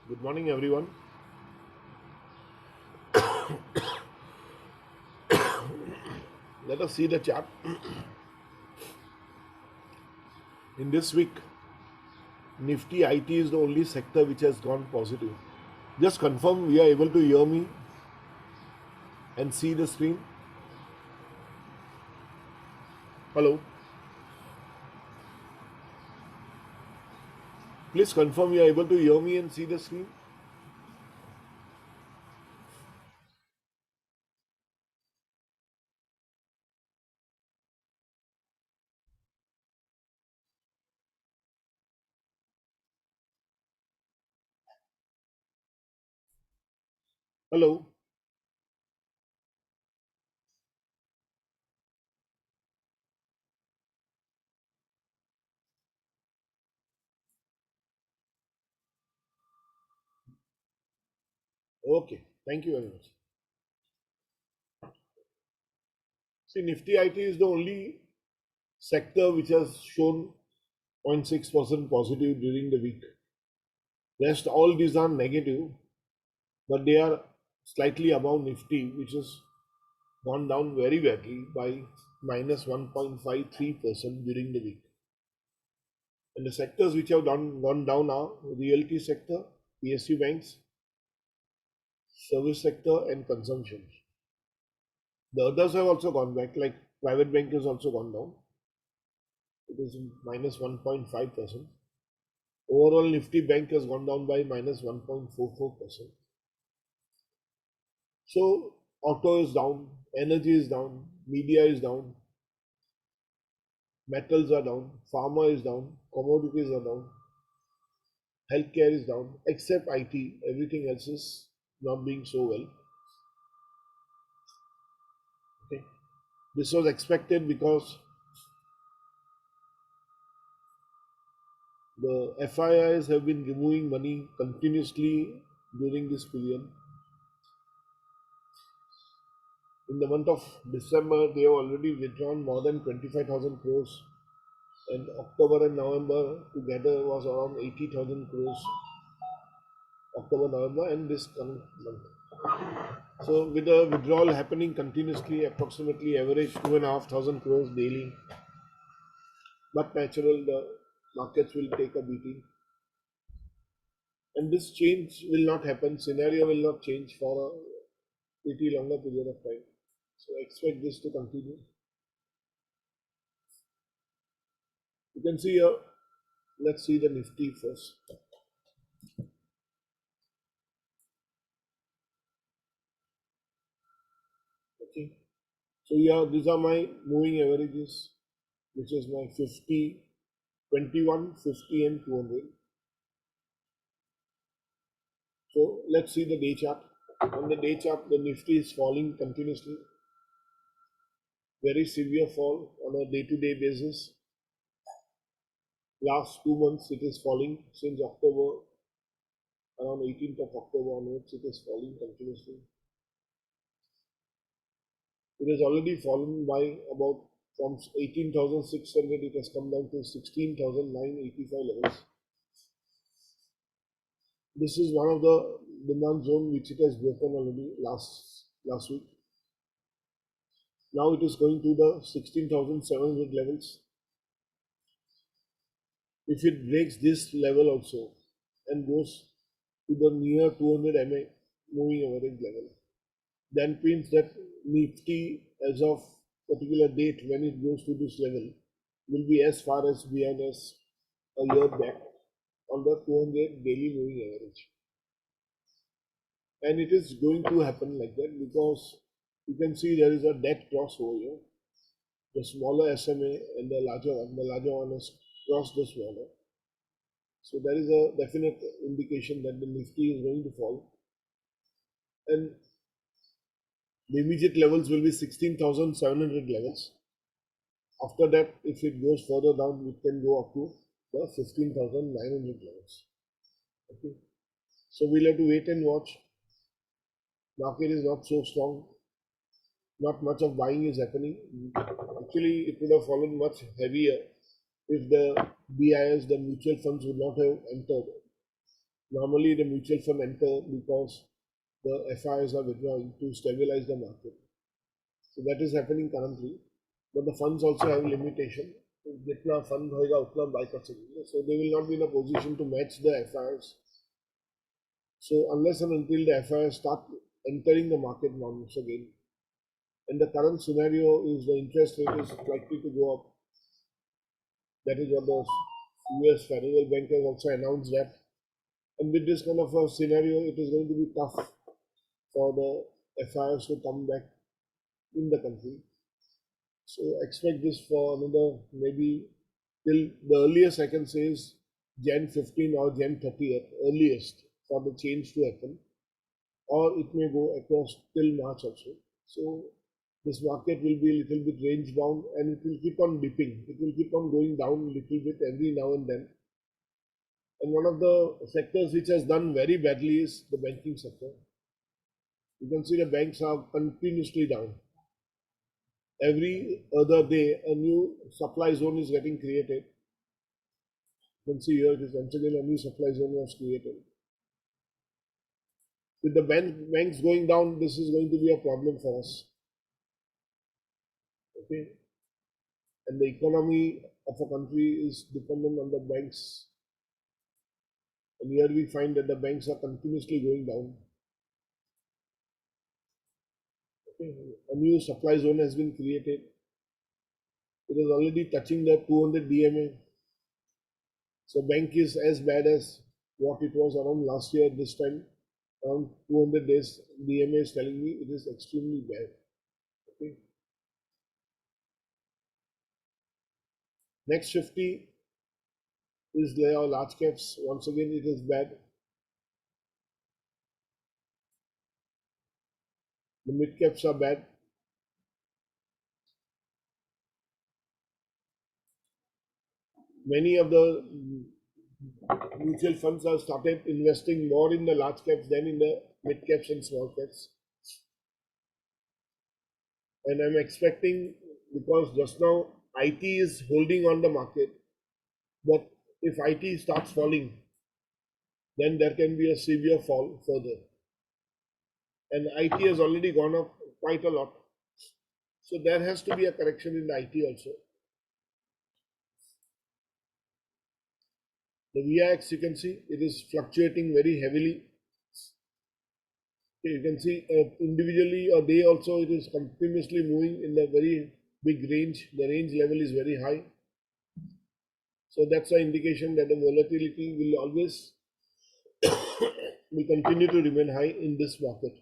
Good morning, everyone. Let us see the chart. In this week, Nifty IT is the only sector which has gone positive. Just confirm we are able to hear me and see the screen. Hello. Please confirm you are able to hear me and see the screen. Hello. Okay. Thank you very much. See, Nifty IT is the only sector which has shown 0.6% positive during the week. Rest all these are negative, but they are slightly above Nifty, which has gone down very badly by minus 1.53% during the week. And the sectors which have gone down are realty sector, PSU banks, service sector, and consumption. The others have also gone back, like private bank has also gone down. It is minus 1.5%. Overall, Nifty Bank has gone down by minus 1.44%. So, auto is down, energy is down, media is down, metals are down, pharma is down, commodities are down, healthcare is down, except IT. Everything else is not being so well. Okay. This was expected because the FIIs have been removing money continuously during this period. In the month of December, they have already withdrawn more than 25,000 crores, and October and November together was around 80,000 crores. October, November, and this coming month. So, with the withdrawal happening continuously, approximately average 2,500 crores daily, but natural, the markets will take a beating. And this change will not happen, scenario will not change for a pretty longer period of time. So, expect this to continue. You can see here, let's see the Nifty first. Okay. So, yeah, these are my moving averages, which is my 50, 21, 50, and 200. So let's see the day chart. On the day chart, the Nifty is falling continuously. Very severe fall on a day-to-day basis. Last 2 months, it is falling since October, around 18th of October onwards, it is falling continuously. It has already fallen by about from 18,600, it has come down to 16,985 levels. This is one of the demand zone which it has broken already last week. Now it is going to the 16,700 levels. If it breaks this level also and goes to the near 200 MA moving average level, then means that Nifty as of particular date when it goes to this level will be as far as behind us a year back on the 200 daily moving average. And it is going to happen like that because you can see there is a dead cross over here. The smaller SMA and the larger one has crossed the smaller. So there is a definite indication that the Nifty is going to fall. And the immediate levels will be 16,700 levels. After that, if it goes further down, it can go up to the 15,900 levels. Okay. So we'll have to wait and watch. Market is not so strong. Not much of buying is happening. Actually, it would have fallen much heavier if the BIS, the mutual funds, would not have entered. Normally, the mutual fund enter because the FIs are withdrawing to stabilize the market. So that is happening currently. But the funds also have limitation. जितना fund होगा उतना buy कर सकेंगे. So they will not be in a position to match the FIs. So unless and until the FIs start entering the market once again, and the current scenario is the interest rate is likely to go up. That is what the US Federal Bank has also announced that. And with this kind of a scenario, it is going to be tough for the FIs to come back in the country. So expect this for another maybe till the earliest I can say is Jan 15 or Jan 30th, earliest for the change to happen, or it may go across till March also. So this market will be a little bit range bound and it will keep on dipping. It will keep on going down a little bit every now and then. And one of the sectors which has done very badly is the banking sector. You can see the banks are continuously down. Every other day, a new supply zone is getting created. You can see here it is once again a new supply zone was created. With the banks going down, this is going to be a problem for us. Okay, and the economy of a country is dependent on the banks. And here we find that the banks are continuously going down. Okay, a new supply zone has been created. It is already touching the 200 DMA. So bank is as bad as what it was around last year this time. Around 200 days, DMA is telling me it is extremely bad. Okay. Next 50 is their large caps. Once again, it is bad. The mid caps are bad. Many of the mutual funds have started investing more in the large caps than in the mid caps and small caps. And I'm expecting, because just now IT is holding on the market, but if IT starts falling, then there can be a severe fall further. And IT has already gone up quite a lot. So there has to be a correction in the IT also. The VIX, you can see, it is fluctuating very heavily. You can see individually a day also it is continuously moving in a very big range. The range level is very high. So that's an indication that the volatility will always will continue to remain high in this market.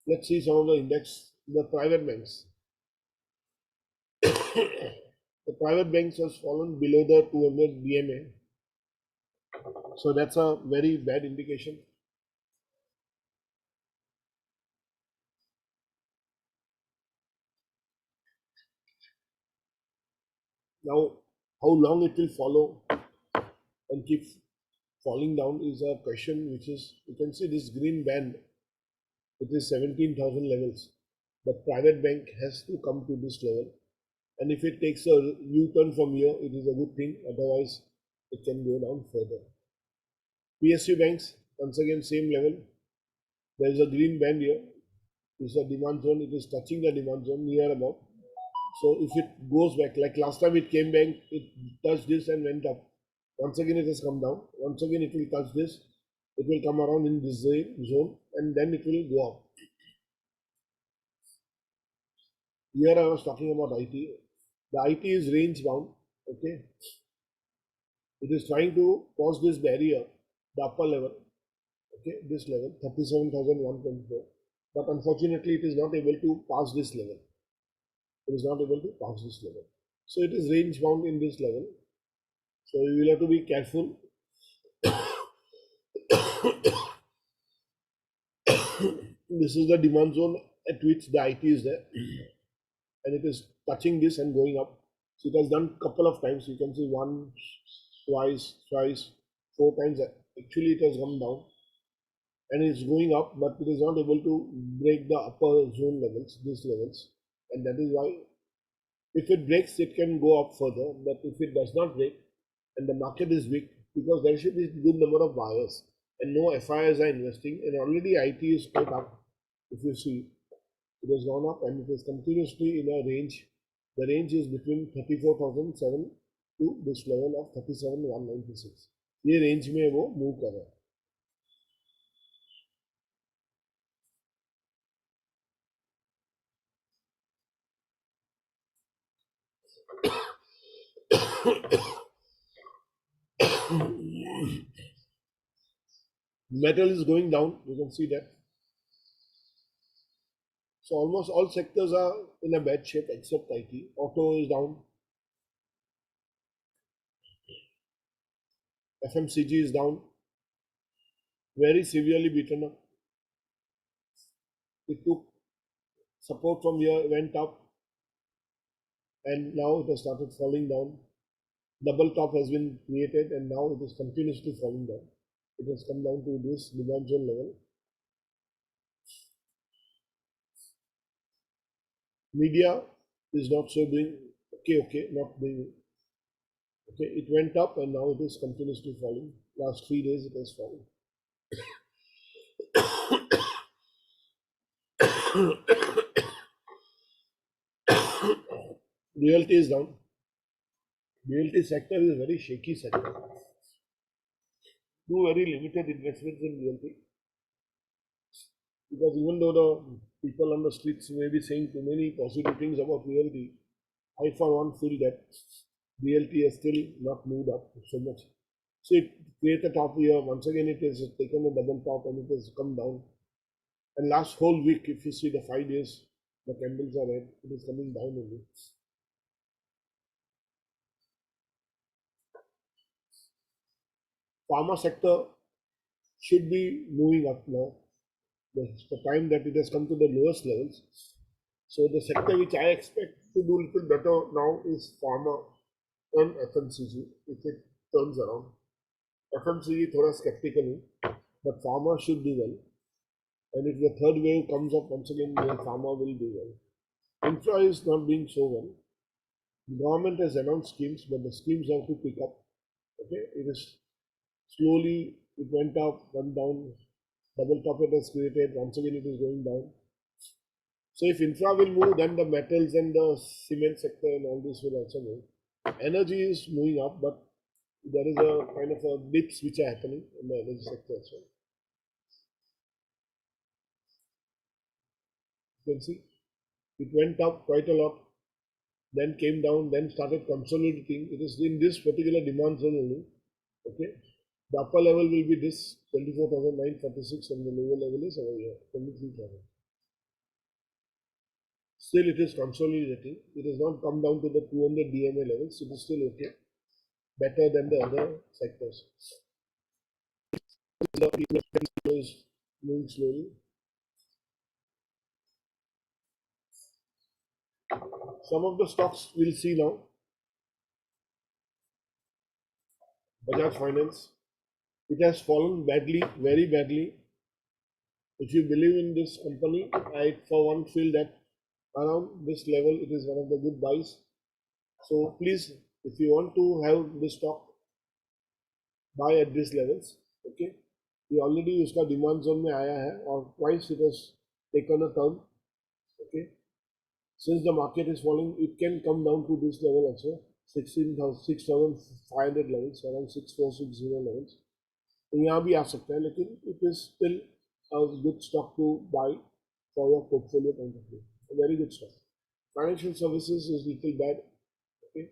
Let's see some of the index, the private banks. The private banks has fallen below the 200 DMA. So that's a very bad indication. Now, how long it will follow and keep falling down is a question which is, you can see this green band, it is 17,000 levels. The private bank has to come to this level. And if it takes a U-turn from here, it is a good thing. Otherwise, it can go down further. PSU banks, once again, same level. There is a green band here. This is a demand zone. It is touching the demand zone near about. So if it goes back, like last time it came back, it touched this and went up. Once again it has come down. Once again it will touch this. It will come around in this zone and then it will go up. Here I was talking about IT. The IT is range bound. Okay. It is trying to cross this barrier, the upper level. Okay, this level, 37,124. But unfortunately, it is not able to pass this level. It is not able to pass this level. So it is range bound in this level. So you will have to be careful. This is the demand zone at which the IT is there, and it is touching this and going up. So it has done couple of times. You can see once, twice, thrice, four times. Actually, it has come down and it's going up, but it is not able to break the upper zone levels, these levels, and that is why if it breaks, it can go up further. But if it does not break and the market is weak, because there should be a good number of buyers and no FIs are investing, and already IT is quite up. If you see, it has gone up and it is continuously in a range. The range is between 34,007 to this level of 37,196. ये range में वो move कर रहा है. Metal is going down, you can see that. So almost all sectors are in a bad shape except IT. Auto is down. FMCG is down. Very severely beaten up. It took support from here, went up, and now it has started falling down. Double top has been created and now it is continuously falling down. It has come down to this demand zone level. Media is not so doing okay, not doing okay. It went up and now it is continuously falling. Last 3 days it has fallen. Realty is down. Realty sector is a very shaky sector. Do very limited investments in realty. Because even though the people on the streets may be saying too many positive things about realty, I for one feel that realty has still not moved up so much. So it created a top here. Once again, it has taken a double top and it has come down. And last whole week, if you see the 5 days, the candles are red. It is coming down only. Pharma sector should be moving up now. The time that it has come to the lowest levels. So the sector which I expect to do a little better now is pharma and FMCG if it turns around. FMCG थोड़ा skeptical हूँ, but pharma should do well. And if the third wave comes up once again, then pharma will do well. Infra is not doing so well. The government has announced schemes, but the schemes have to pick up. Okay, it is slowly, it went up, went down, double top it has created, once again it is going down. So if infra will move, then the metals and the cement sector and all this will also move. Energy is moving up, but there is a kind of a dips which are happening in the energy sector as well. You can see it went up quite a lot, then came down, then started consolidating. It is in this particular demand zone only. Okay, the upper level will be this 24,946 and the lower level is over here 23,000. Still, it is consolidating. It has not come down to the 200 DMA levels. It is still okay, better than the other sectors. The is moving slowly. Some of the stocks we'll see now. Bajaj Finance, it has fallen badly, very badly. If you believe in this company, I for one feel that around this level it is one of the good buys. So please, if you want to have this stock, buy at these levels. Okay, ये already उसका demand zone में आया है और twice it has taken a turn. Okay, since the market is falling, it can come down to this level also. 6,500 levels, around 6460 levels. तो यहाँ भी आ सकता है, लेकिन it is still a good stock to buy for your portfolio point of view. A very good stock. Financial services is little bad. Okay,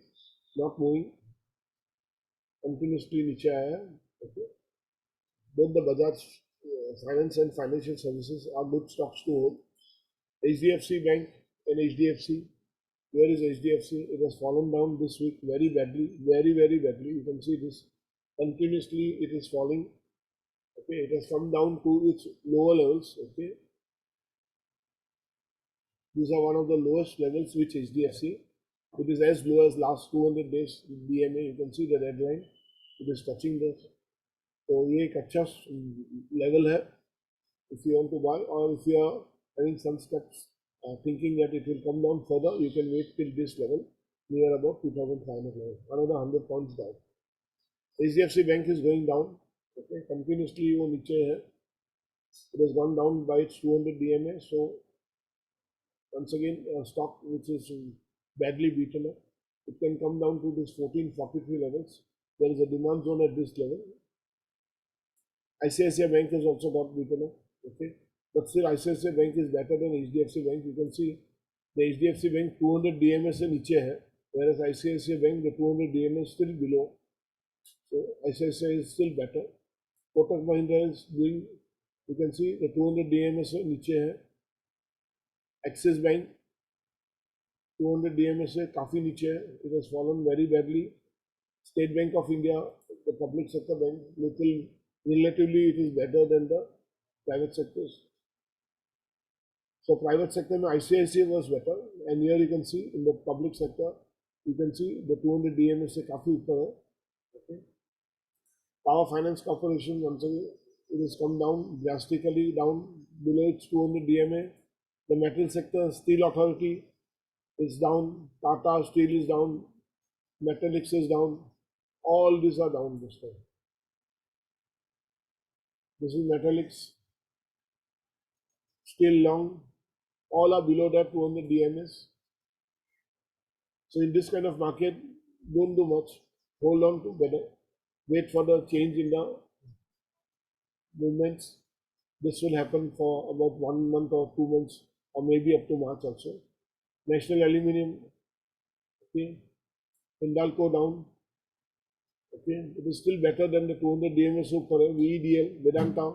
not moving. Continuously नीचे आया है. Okay, both the Bajaj Finance and financial services are good stocks to hold. HDFC Bank and HDFC. Where is HDFC? It has fallen down this week very badly, very badly. You can see this continuously. It is falling. Okay, it has come down to its lower levels. Okay, these are one of the lowest levels which HDFC. It is as low as last 200 days DMA. You can see the red line. It is touching this. So ये एक अच्छा level है. If you want to buy, or if you are having some steps thinking that it will come down further, you can wait till this level near about 2,500 level. Another 100 points down. HDFC Bank is going down. Okay, continuously वो नीचे है. It has gone down by its 200 DMA. So once again, a stock which is badly beaten up, it can come down to this 1443 levels. There is a demand zone at this level. ICICI Bank has also got beaten up. Okay, but still ICICI Bank is better than HDFC Bank. You can see the HDFC Bank 200 DMA से नीचे है, whereas ICICI Bank the 200 DMA is still below. So ICICI is still better. Kotak Mahindra is doing, you can see the 200 DMA से नीचे है. Axis Bank 200 DMA से काफी नीचे है. It has fallen very badly. State Bank of India, the public sector bank, little relatively it is better than the private sectors. So private sector में ICICI was better, and here you can see in the public sector, you can see the 200 DMA से काफी ऊपर है. Okay. Power Finance Corporation, once again, it has come down drastically down below its 200 DMA. The metal sector, Steel Authority is down, Tata Steel is down, Metallics is down. All these are down this time. This is Metallics, still long. All are below that 200 DMS. So in this kind of market, don't do much. Hold on to better. Wait for the change in the movements. This will happen for about 1 month or 2 months, or maybe up to March also. National Aluminium, okay. Hindalco down. Okay, it is still better than the 200 DMS for VEDL, Vedanta.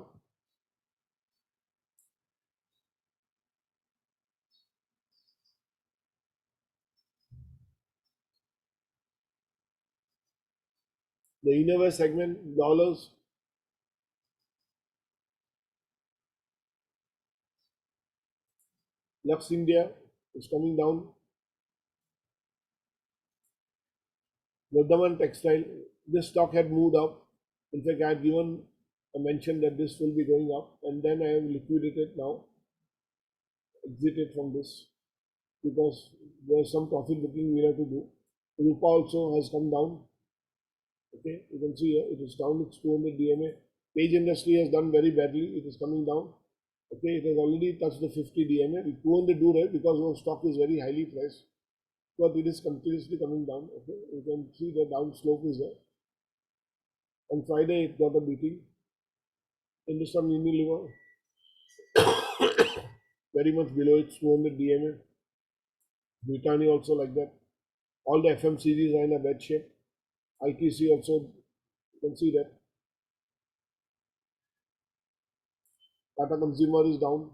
The innerwear segment, dollars. Lux India is coming down. Vardhaman Textile, this stock had moved up. In fact, I had given a mention that this will be going up, and then I have liquidated now, exited from this, because there's some profit booking we have to do. Rupa also has come down. Okay, you can see here it is down, it's 200 DMA. Page Industry has done very badly, it is coming down. Okay, it has already touched the 50 DMA. We 200 do right because our stock is very highly priced, but it is continuously coming down. Okay, you can see the down slope is there. On Friday, it got a beating. Hindustan Unilever, very much below its 200 DMA. Britannia also like that. All the FMCGs are in a bad shape. ITC also, you can see that. Tata Consumer is down.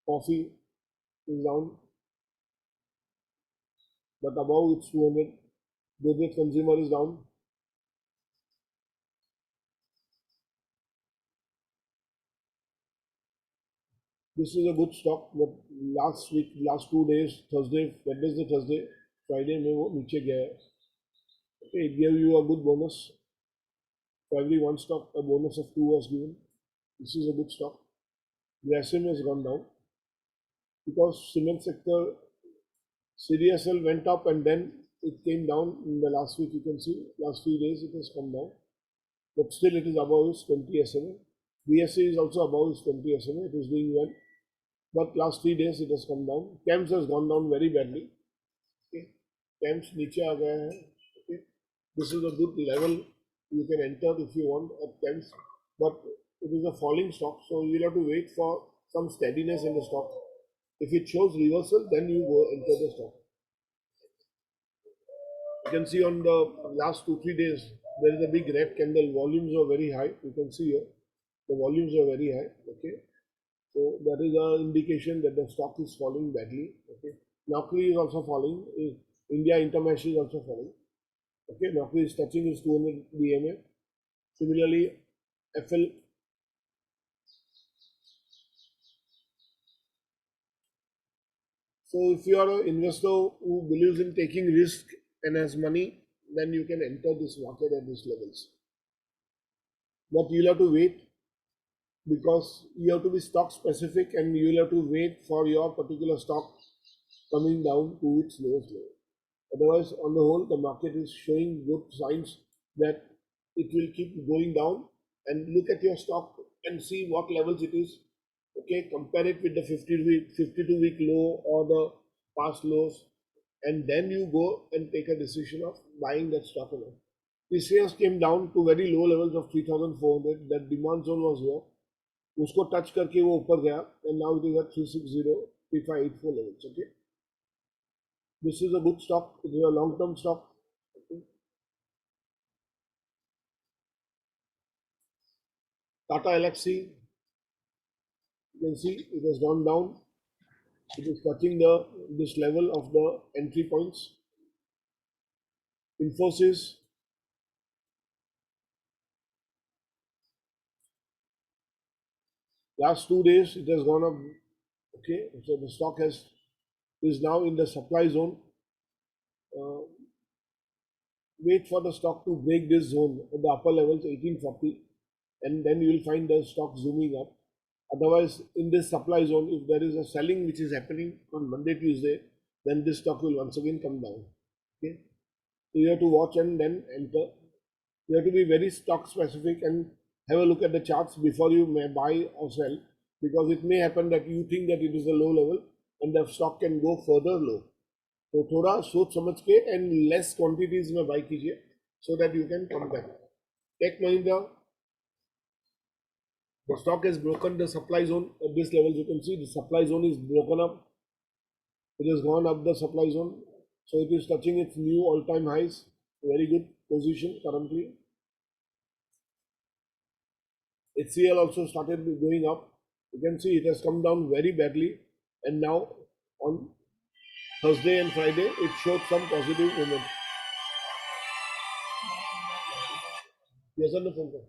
Coffee is down, but above its 200. Godrej Consumer is down. This is a good stock, but last week, last 2 days, Thursday, Wednesday, Thursday, Friday में वो नीचे गया है. Okay, it gave you a good bonus. For every one stock, a bonus of 2 was given. This is a good stock. Grasim has gone down because cement sector, CDSL went up and then it came down in the last week. You can see last 3 days it has come down, but still it is above its 20 SMA. BSE is also above its 20 SMA. It is doing well, but last 3 days it has come down. CAMS has gone down very badly. Okay, CAMS नीचे आ गया है. Okay, this is a good level. You can enter if you want at CAMS, but it is a falling stock, so you'll have to wait for some steadiness in the stock. If it shows reversal, then you go enter the stock. You can see on the last 2-3 days, there is a big red candle. Volumes are very high. You can see here, the volumes are very high. Okay, so that is an indication that the stock is falling badly. Okay, Naukri is also falling. India Intermesh is also falling. Okay, Naukri is touching its 200 DMA. Similarly, FL. So if you are an investor who believes in taking risk and has money, then you can enter this market at these levels. But you'll have to wait, because you have to be stock specific and you'll have to wait for your particular stock coming down to its lowest level. Otherwise, on the whole, the market is showing good signs that it will keep going down. And look at your stock and see what levels it is. Okay, compare it with the 52-week low or the past lows, and then you go and take a decision of buying that stock or not. TCS came down to very low levels of 3,400. That demand zone was here. उसको touch करके वो ऊपर गया, and now it is at 360, 3584 levels. Okay, this is a good stock. It is a long-term stock. Okay. Tata Elxsi, you can see it has gone down. It is touching this level of the entry points. Infosys, last 2 days it has gone up. Okay, so the stock is now in the supply zone. Wait for the stock to break this zone at the upper levels 1840, and then you will find the stock zooming up. Otherwise, in this supply zone, if there is a selling which is happening on Monday, Tuesday, then this stock will once again come down. Okay, so you have to watch and then enter. You have to be very stock specific and have a look at the charts before you may buy or sell, because it may happen that you think that it is a low level and the stock can go further low. तो थोड़ा सोच समझ के and less quantities में buy कीजिए so that you can come back. Tech Mahindra, the stock has broken the supply zone at this level. You can see the supply zone is broken up. It has gone up the supply zone, so it is touching its new all-time highs. Very good position currently. HCL also started going up. You can see it has come down very badly, and now on Thursday and Friday it showed some positive movement. Yes or no, Pankaj?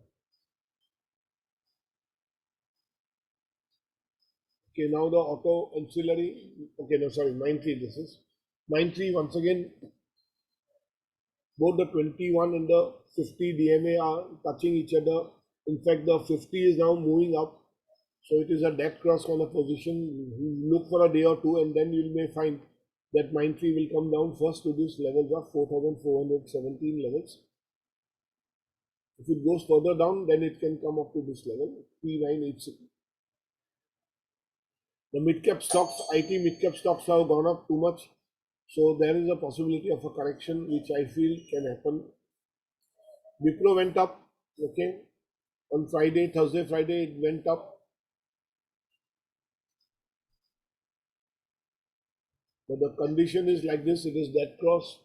Okay, now the auto ancillary. Okay, no, sorry, Mindtree. This is Mindtree once again. Both the 21 and the 50 DMA are touching each other. In fact, the 50 is now moving up. So it is a dead cross kind of position. Look for a day or two, and then you may find that Mindtree will come down first to these levels of 4,417 levels. If it goes further down, then it can come up to this level, 3986. The mid-cap stocks, IT mid-cap stocks have gone up too much. So there is a possibility of a correction which I feel can happen. Wipro went up, okay. On Friday, Thursday, Friday, it went up. But the condition is like this, it is dead cross.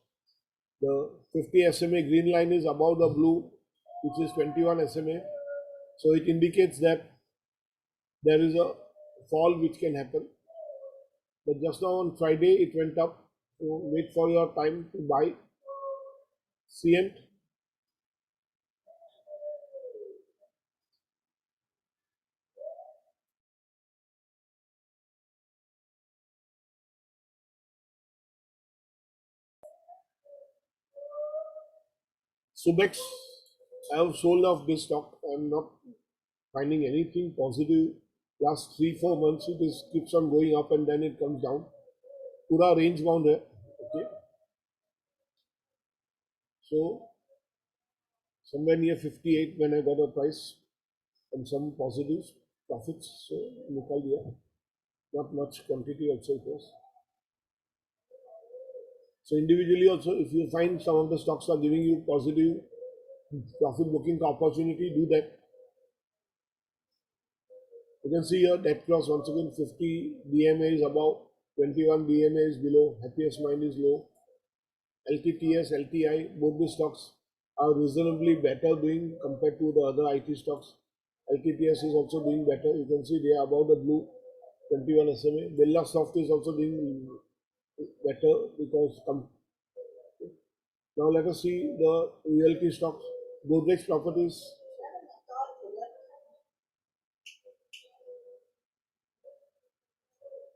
The 50 SMA green line is above the blue, which is 21 SMA. So it indicates that there is a fall which can happen. But just now on Friday, it went up. So wait for your time to buy. Cient. Subex, I have sold off this stock. I am not finding anything positive. Last 3-4 months, it is keeps on going up and then it comes down. Pura range bound है. Okay. So somewhere near 58 when I got a price and some positive profits. So निकाल दिया. Not much quantity also it was. So individually also, if you find some of the stocks are giving you positive profit booking opportunity, do that. You can see here dead cross once again, 50 DMA is above, 21 DMA is below, Happiest Mind is low. LTTS, LTI, both the stocks are reasonably better doing compared to the other IT stocks. LTTS is also doing better. You can see they are above the blue, 21 SMA. Birlasoft is also doing better because now let us see the realty stocks. Godrej Properties.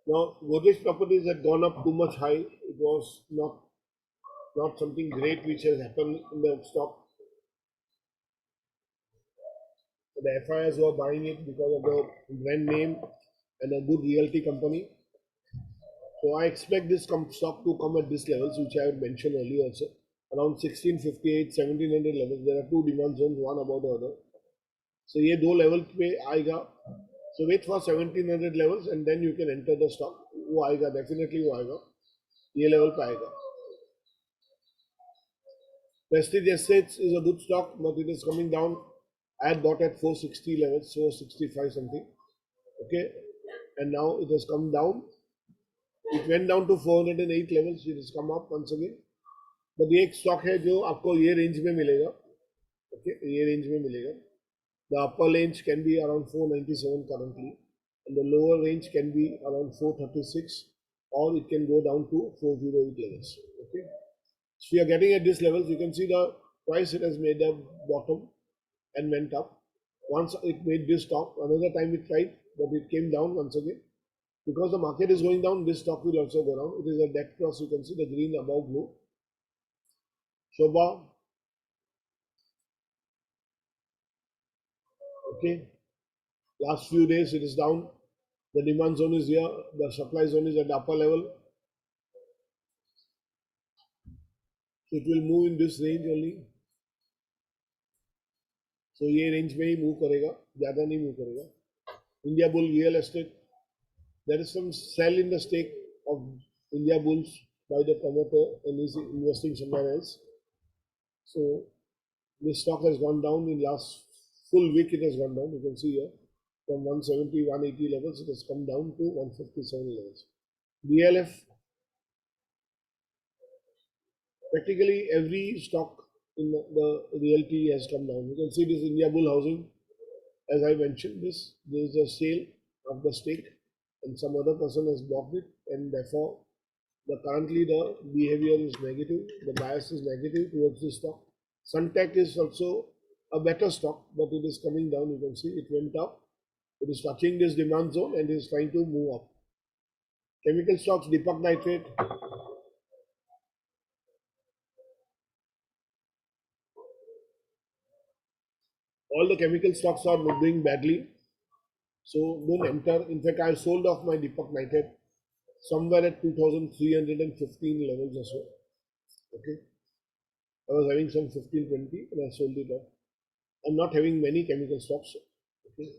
Now Godrej Properties had gone up too much high. It was not something great which has happened in the stock. The FIs were buying it because of the brand name and a good realty company. So I expect this stock to come at this levels, which I had mentioned earlier also, around 1658, 1700 levels. There are two demand zones, one above the other. So ये दो level पे आएगा. So wait for 1700 levels and then you can enter the stock. वो आएगा, definitely वो आएगा. ये level पे आएगा. Prestige Estates is a good stock, but it is coming down. I had bought at 460 levels, 465 something. Okay, and now it has come down. It went down to 408 levels. It has come up once again. But ये एक stock है जो आपको ये range में मिलेगा. Okay, ये range में मिलेगा. The upper range can be around 497 currently, and the lower range can be around 436, or it can go down to 408 levels. Okay, so we are getting at these levels. You can see the price, it has made a bottom and went up. Once it made this top, another time it tried, but it came down once again. Because the market is going down, this stock will also go down. It is a dead cross. You can see the green above blue. Shobha. Okay. Last few days it is down. The demand zone is here. The supply zone is at the upper level. So it will move in this range only. So ये range में ही move करेगा, ज़्यादा नहीं move करेगा. India Bull Real Estate. There is some sell in the stake of India Bulls by the promoter and is investing somewhere else. So this stock has gone down in last full week. It has gone down. You can see here from 170, 180 levels. It has come down to 157 levels. DLF, practically every stock in the realty has come down. You can see this India Bull Housing. As I mentioned, there is a sale of the stake, and some other person has bought it, and therefore currently the behavior is negative. The bias is negative towards this stock. Suntech is also a better stock, but it is coming down. You can see it went up. It is touching this demand zone and is trying to move up. Chemical stocks, Deepak Nitrate. All the chemical stocks are doing badly. So don't enter. In fact, I sold off my Deepak Nitrate somewhere at 2315 levels or so. Okay. I was having some 15, 20 and I sold it off. I'm not having many chemical stocks. Okay.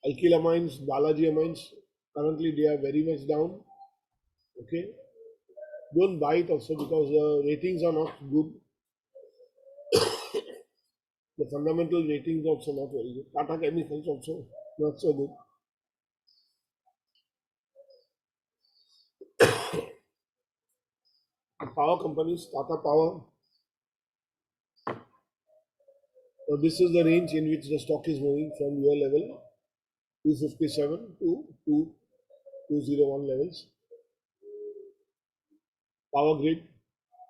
Alkyl Amines, Balaji Amines, currently they are very much down. Okay. Don't buy it also because the ratings are not good. The fundamental ratings also not very good. Tata Chemicals also not so good. Power companies, Tata Power. So this is the range in which the stock is moving from your level 257 to 201 levels. Power Grid.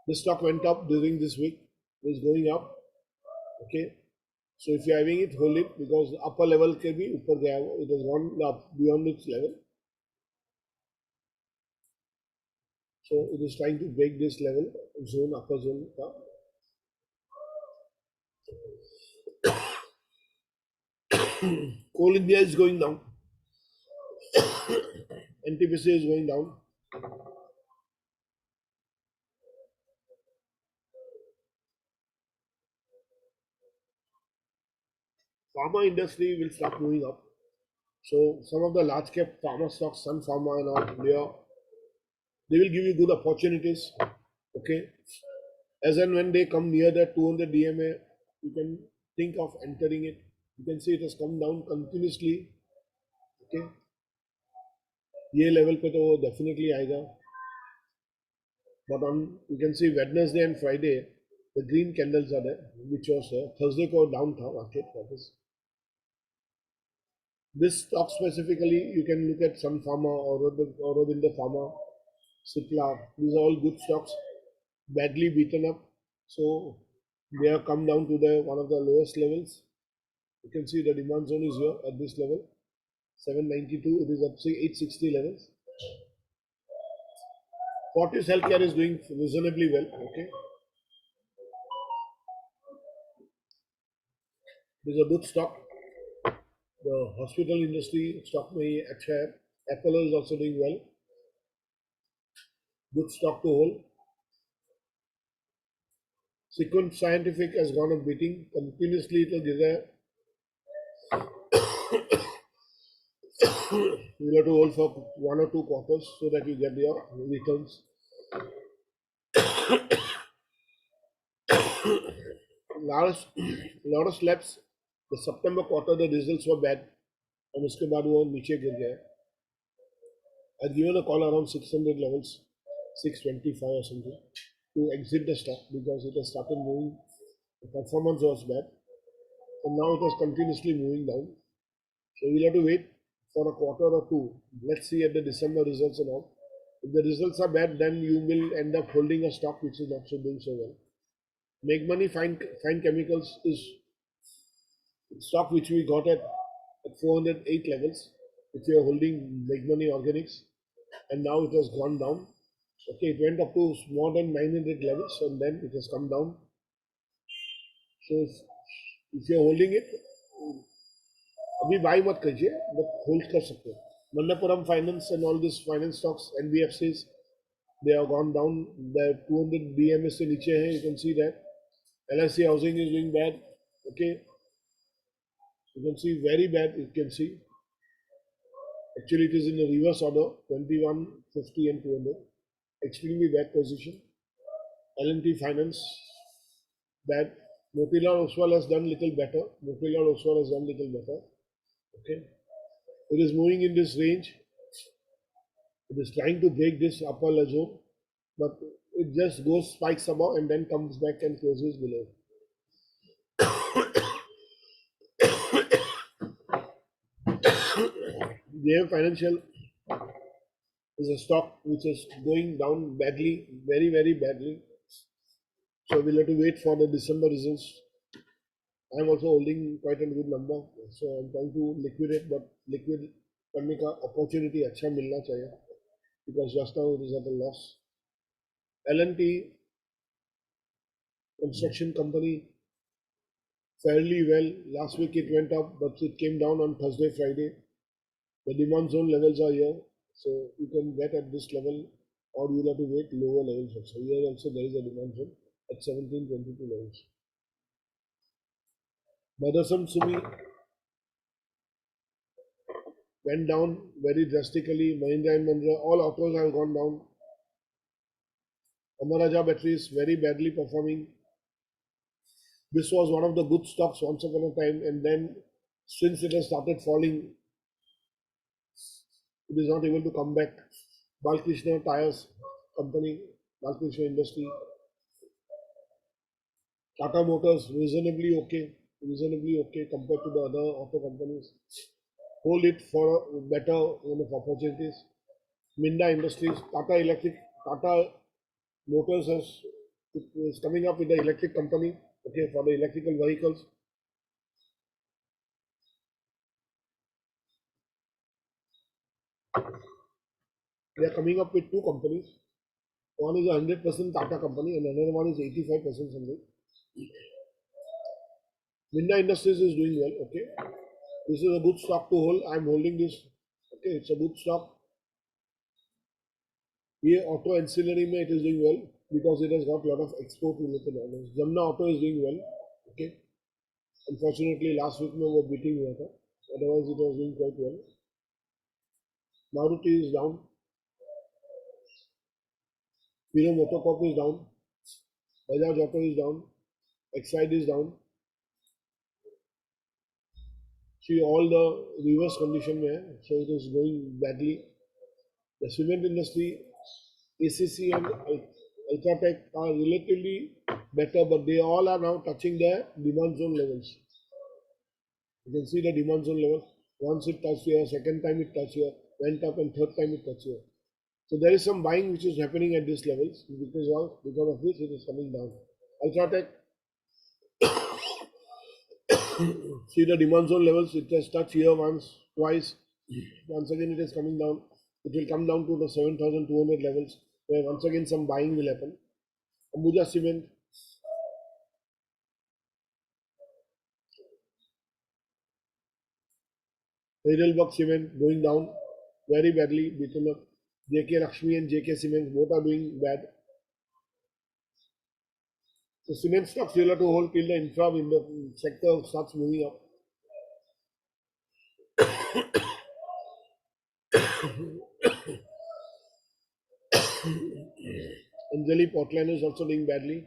The stock went up during this week. It is going up. Okay. So if you are having it, hold it because the upper level can be upper gaya. It has gone up beyond its level. So it is trying to break this level zone, upper zone. Coal India is going down. NTPC is going down. Pharma industry will start moving up. So some of the large cap pharma stocks, Sun Pharma and all, they will give you good opportunities. Okay. As and when they come near that 200 DMA, you can think of entering it. You can see it has come down continuously. Okay. ये level पे तो definitely आएगा. But on you can see Wednesday and Friday, the green candles are there, which was Thursday को down था market for this. This stock specifically, you can look at Sun Pharma or Aurobindo Pharma, Cipla. These are all good stocks, badly beaten up. So they have come down to the one of the lowest levels. You can see the demand zone is here at this level, 792. It is up to 860 levels. Fortis Healthcare is doing reasonably well. Okay, this is a good stock. The hospital industry stock में ये अच्छा है. Apollo is also doing well. Good stock to hold. Sequent Scientific has gone on beating continuously. तो गिरा है. You have to hold for 1 or 2 quarters so that you get your returns. lot of slaps. The September quarter the results were bad and उसके बाद वो नीचे गिर गया. I'd given a call around 600 levels, 625 or something, to exit the stock because it has started moving. The performance was bad and now it was continuously moving down. So we'll have to wait for a quarter or two. Let's see at the December results and all. If the results are bad, then you will end up holding a stock which is not so doing so well. Make Money Fine Chemicals is stock which we got at 408 levels. If you are holding Make Money Organics, and now it has gone down. Okay, it went up to more than 900 levels and then it has come down. So if you're holding it, अभी buy मत कीजिए, but hold कर सकते हो. Manappuram Finance and all these finance stocks, NBFCs, they have gone down. The 200 DMS से नीचे है. You can see that. LIC Housing is doing bad. Okay, you can see very bad. You can see. Actually, it is in the reverse order, 21, 50 and 200. Extremely bad position. L&T Finance, bad. Motilal Oswal has done little better. Motilal Oswal has done little better. Okay. It is moving in this range. It is trying to break this upper zone, but it just goes spikes above and then comes back and closes below. JM Financial is a stock which is going down badly, very, very badly. So we'll have to wait for the December results. I'm also holding quite a good number, so I'm trying to liquidate, but liquid करने का opportunity अच्छा मिलना चाहिए because just now it is at a loss. L&T construction company fairly well. Last week it went up, but it came down on Thursday, Friday. The demand zone levels are here, so you can get at this level, or you'll have to wait lower levels also. Here also there is a demand zone at 1722 levels. Motherson Sumi went down very drastically. Mahindra and Mahindra, all autos have gone down. Amara Raja Batteries very badly performing. This was one of the good stocks once upon a time, and then since it has started falling, it is not able to come back. Balkrishna Tires Company, Balkrishna Industry, Tata Motors reasonably okay compared to the other auto companies. Hold it for better opportunities. Minda Industries, Tata Motors is coming up with the electric company, okay, for the electrical vehicles. They are coming up with two companies. One is a 100% Tata company and another one is 85% something. Minda Industries is doing well, okay. This is a good stock to hold. I'm holding this. Okay, it's a good stock. Here, auto ancillary mein it is doing well because it has got a lot of export related orders. Jamna Auto is doing well. Okay. Unfortunately, last week mein wo beating hua tha. Otherwise, it was doing quite well. Maruti is down. Hero Motocorp is down. Bajaj Auto is down. Exide is down. See all the reverse condition mein hai, so it is going badly. The cement industry, ACC and Ultratech are relatively better, but they all are now touching their demand zone levels. You can see the demand zone level. Once it touched here, second time it touched here, went up, and third time it touched here. So there is some buying which is happening at these levels because of which it is coming down. Ultratech, see the demand zone levels. It has touched here once, twice. Once again it is coming down. It will come down to the 7,200 levels, where once again some buying will happen. Ambuja Cement, Heidelberg Cement going down very badly. Bitumen, JK Lakshmi and JK Cement both are doing bad. So cement stocks you'll have to hold till the infra in the sector starts moving up. Anjali Portland is also doing badly.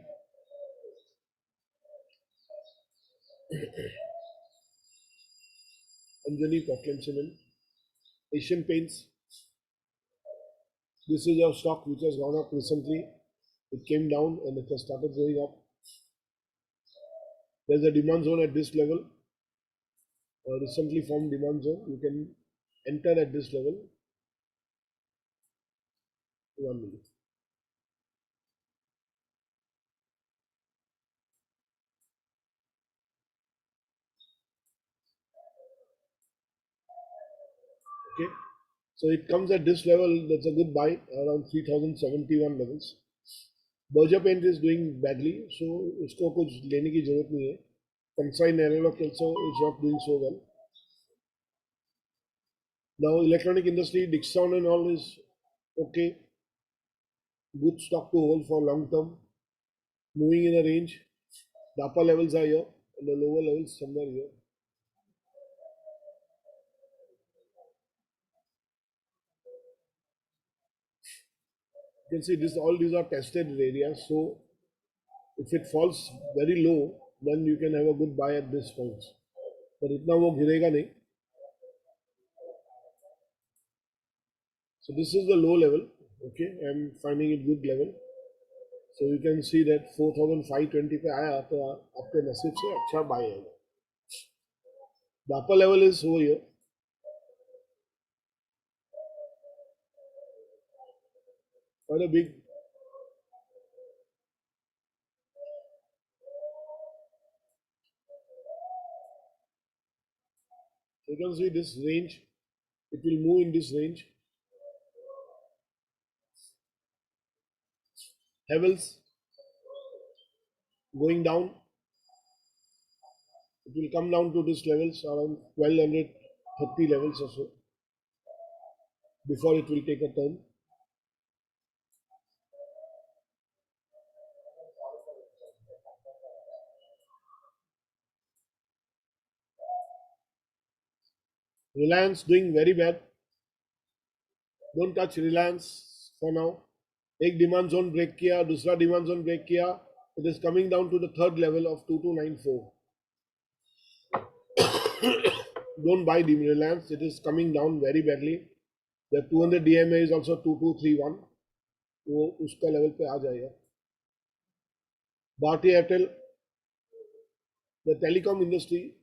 Anjali Portland Cement. Asian Paints. This is a stock which has gone up recently. It came down and it has started going up. There's a demand zone at this level. A recently formed demand zone. You can enter at this level. 1 minute. Okay. So it comes at this level. That's a good buy around 3071 levels. Berger Paint is doing badly, so उसको कुछ लेने की जरूरत नहीं है. Consign Analog also is not doing so well. Now electronic industry, Dixon and all is okay. Good stock to hold for long term. Moving in a range. The upper levels are here and the lower levels somewhere here. You can see this, all these are tested areas. So if it falls very low, then you can have a good buy at this point. But इतना वो गिरेगा नहीं. So this is the low level. Okay, I'm finding it good level. So you can see that 4520 पे आया तो आपके नसीब से अच्छा बाय है. The upper level is over here. Quite a big. You can see this range. It will move in this range. Havels going down. It will come down to this levels around 1230 levels or so before it will take a turn. Reliance doing very bad. Don't touch Reliance for now. एक demand zone break किया, दूसरा demand zone break किया. It is coming down to the third level of 2294. Don't buy Reliance. It is coming down very badly. The 200 DMA is also 2231. वो उसका level पे आ जाएगा. Bharti Airtel, the telecom industry,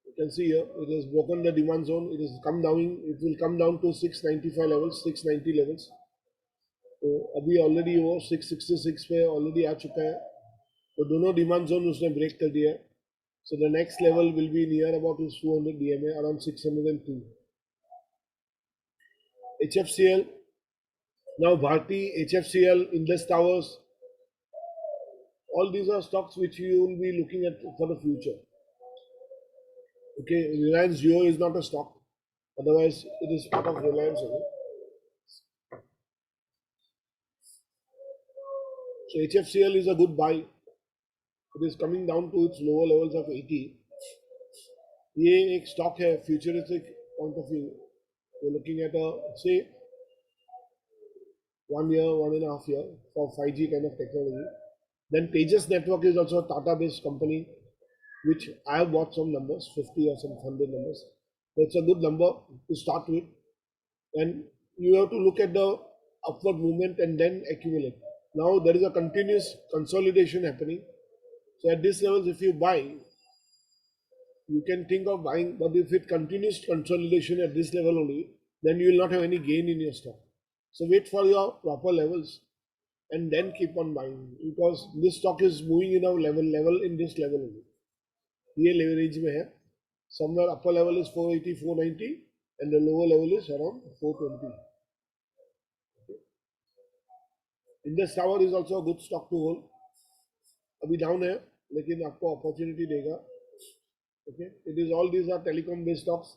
you can see here, it has broken the demand zone. It has come down. It will come down to 695 levels, 690 levels. तो अभी already वो 666 पे already आ चुका है. तो दोनों डिमांड जोन उसने ब्रेक कर दिया है. So the next level will be near about is 200 DMA, around 602. HFCL, now Bharti, HFCL, Indus Towers, all these are stocks which you will be looking at for the future. Okay, Reliance Jio is not a stock, otherwise it is part of Reliance. So HFCL is a good buy. It is coming down to its lower levels of 80. ये एक stock है futuristic point of view. We're looking at a say 1 year, 1.5 year for 5G kind of technology. Then Tejas Network is also a Tata-based company, which I have bought some numbers, 50 or some 100 numbers. So it's a good number to start with, and you have to look at the upward movement and then accumulate. Now there is a continuous consolidation happening. So at this levels, if you buy, you can think of buying, but if it continues consolidation at this level only, then you will not have any gain in your stock. So wait for your proper levels and then keep on buying, because this stock is moving in a level in this level only. ये leverage में है. Somewhere upper level is 480, 490, and the lower level is around 420. Indus Tower is also a good stock to hold. अभी down है, लेकिन आपको opportunity देगा. Okay, it is all these are telecom based stocks.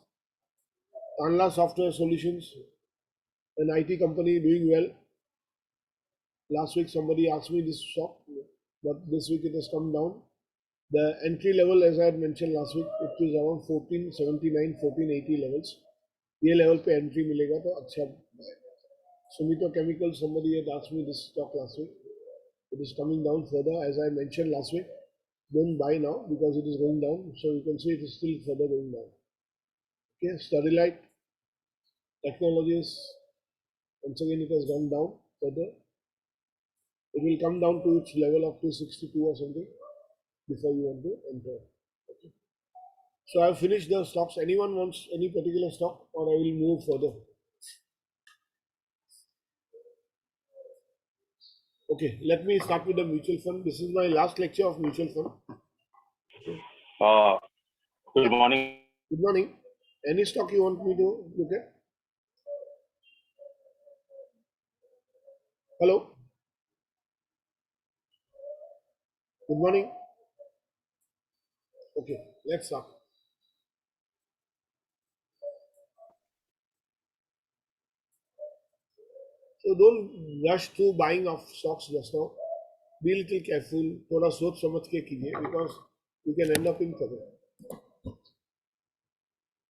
Tanla Software Solutions, an IT company doing well. Last week somebody asked me this stock, but this week it has come down. The entry level, as I had mentioned last week, it is around 1479, 1480 levels. ये level पे entry मिलेगा तो अच्छा. Sumitomo Chemical, somebody had asked me this stock last week. It is coming down further, as I mentioned last week. Don't buy now because it is going down. So you can see it is still further going down. Okay, Sterlite Technologies, once again it has gone down further. It will come down to its level of 262 or something before you want to enter. Okay. So I have finished the stocks. Anyone wants any particular stock, or I will move further? Okay, let me start with the mutual fund. This is my last lecture of mutual fund. Good morning. Good morning. Any stock you want me to look at? Hello. Good morning. Okay, let's start. So don't rush to buying of stocks just now. Be a little careful. थोड़ा सोच समझ के कीजिए because you can end up in trouble.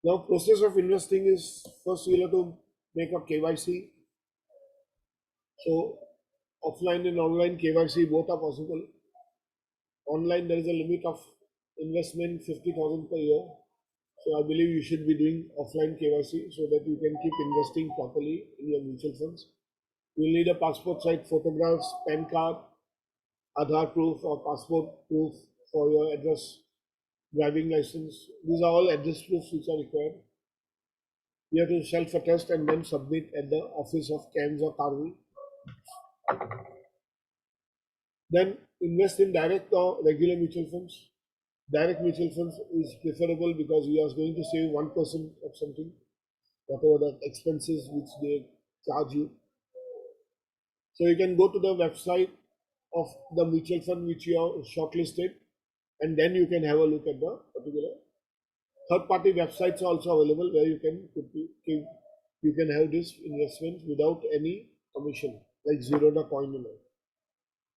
Now, process of investing is first you have to make a KYC. So offline and online KYC both are possible. Online there is a limit of investment 50,000 per year. So I believe you should be doing offline KYC so that you can keep investing properly in your mutual funds. You'll need a passport size photographs, PAN card, Aadhaar proof or passport proof for your address, driving license. These are all address proofs which are required. You have to self-attest and then submit at the office of CAMS or Karvi. Then invest in direct or regular mutual funds. Direct mutual funds is preferable because you are going to save 1% of something, whatever the expenses which they charge you. So you can go to the website of the mutual fund which you are shortlisted, and then you can have a look at the particular. Third-party websites are also available where you can have this investment without any commission, like Zerodha Coin and all.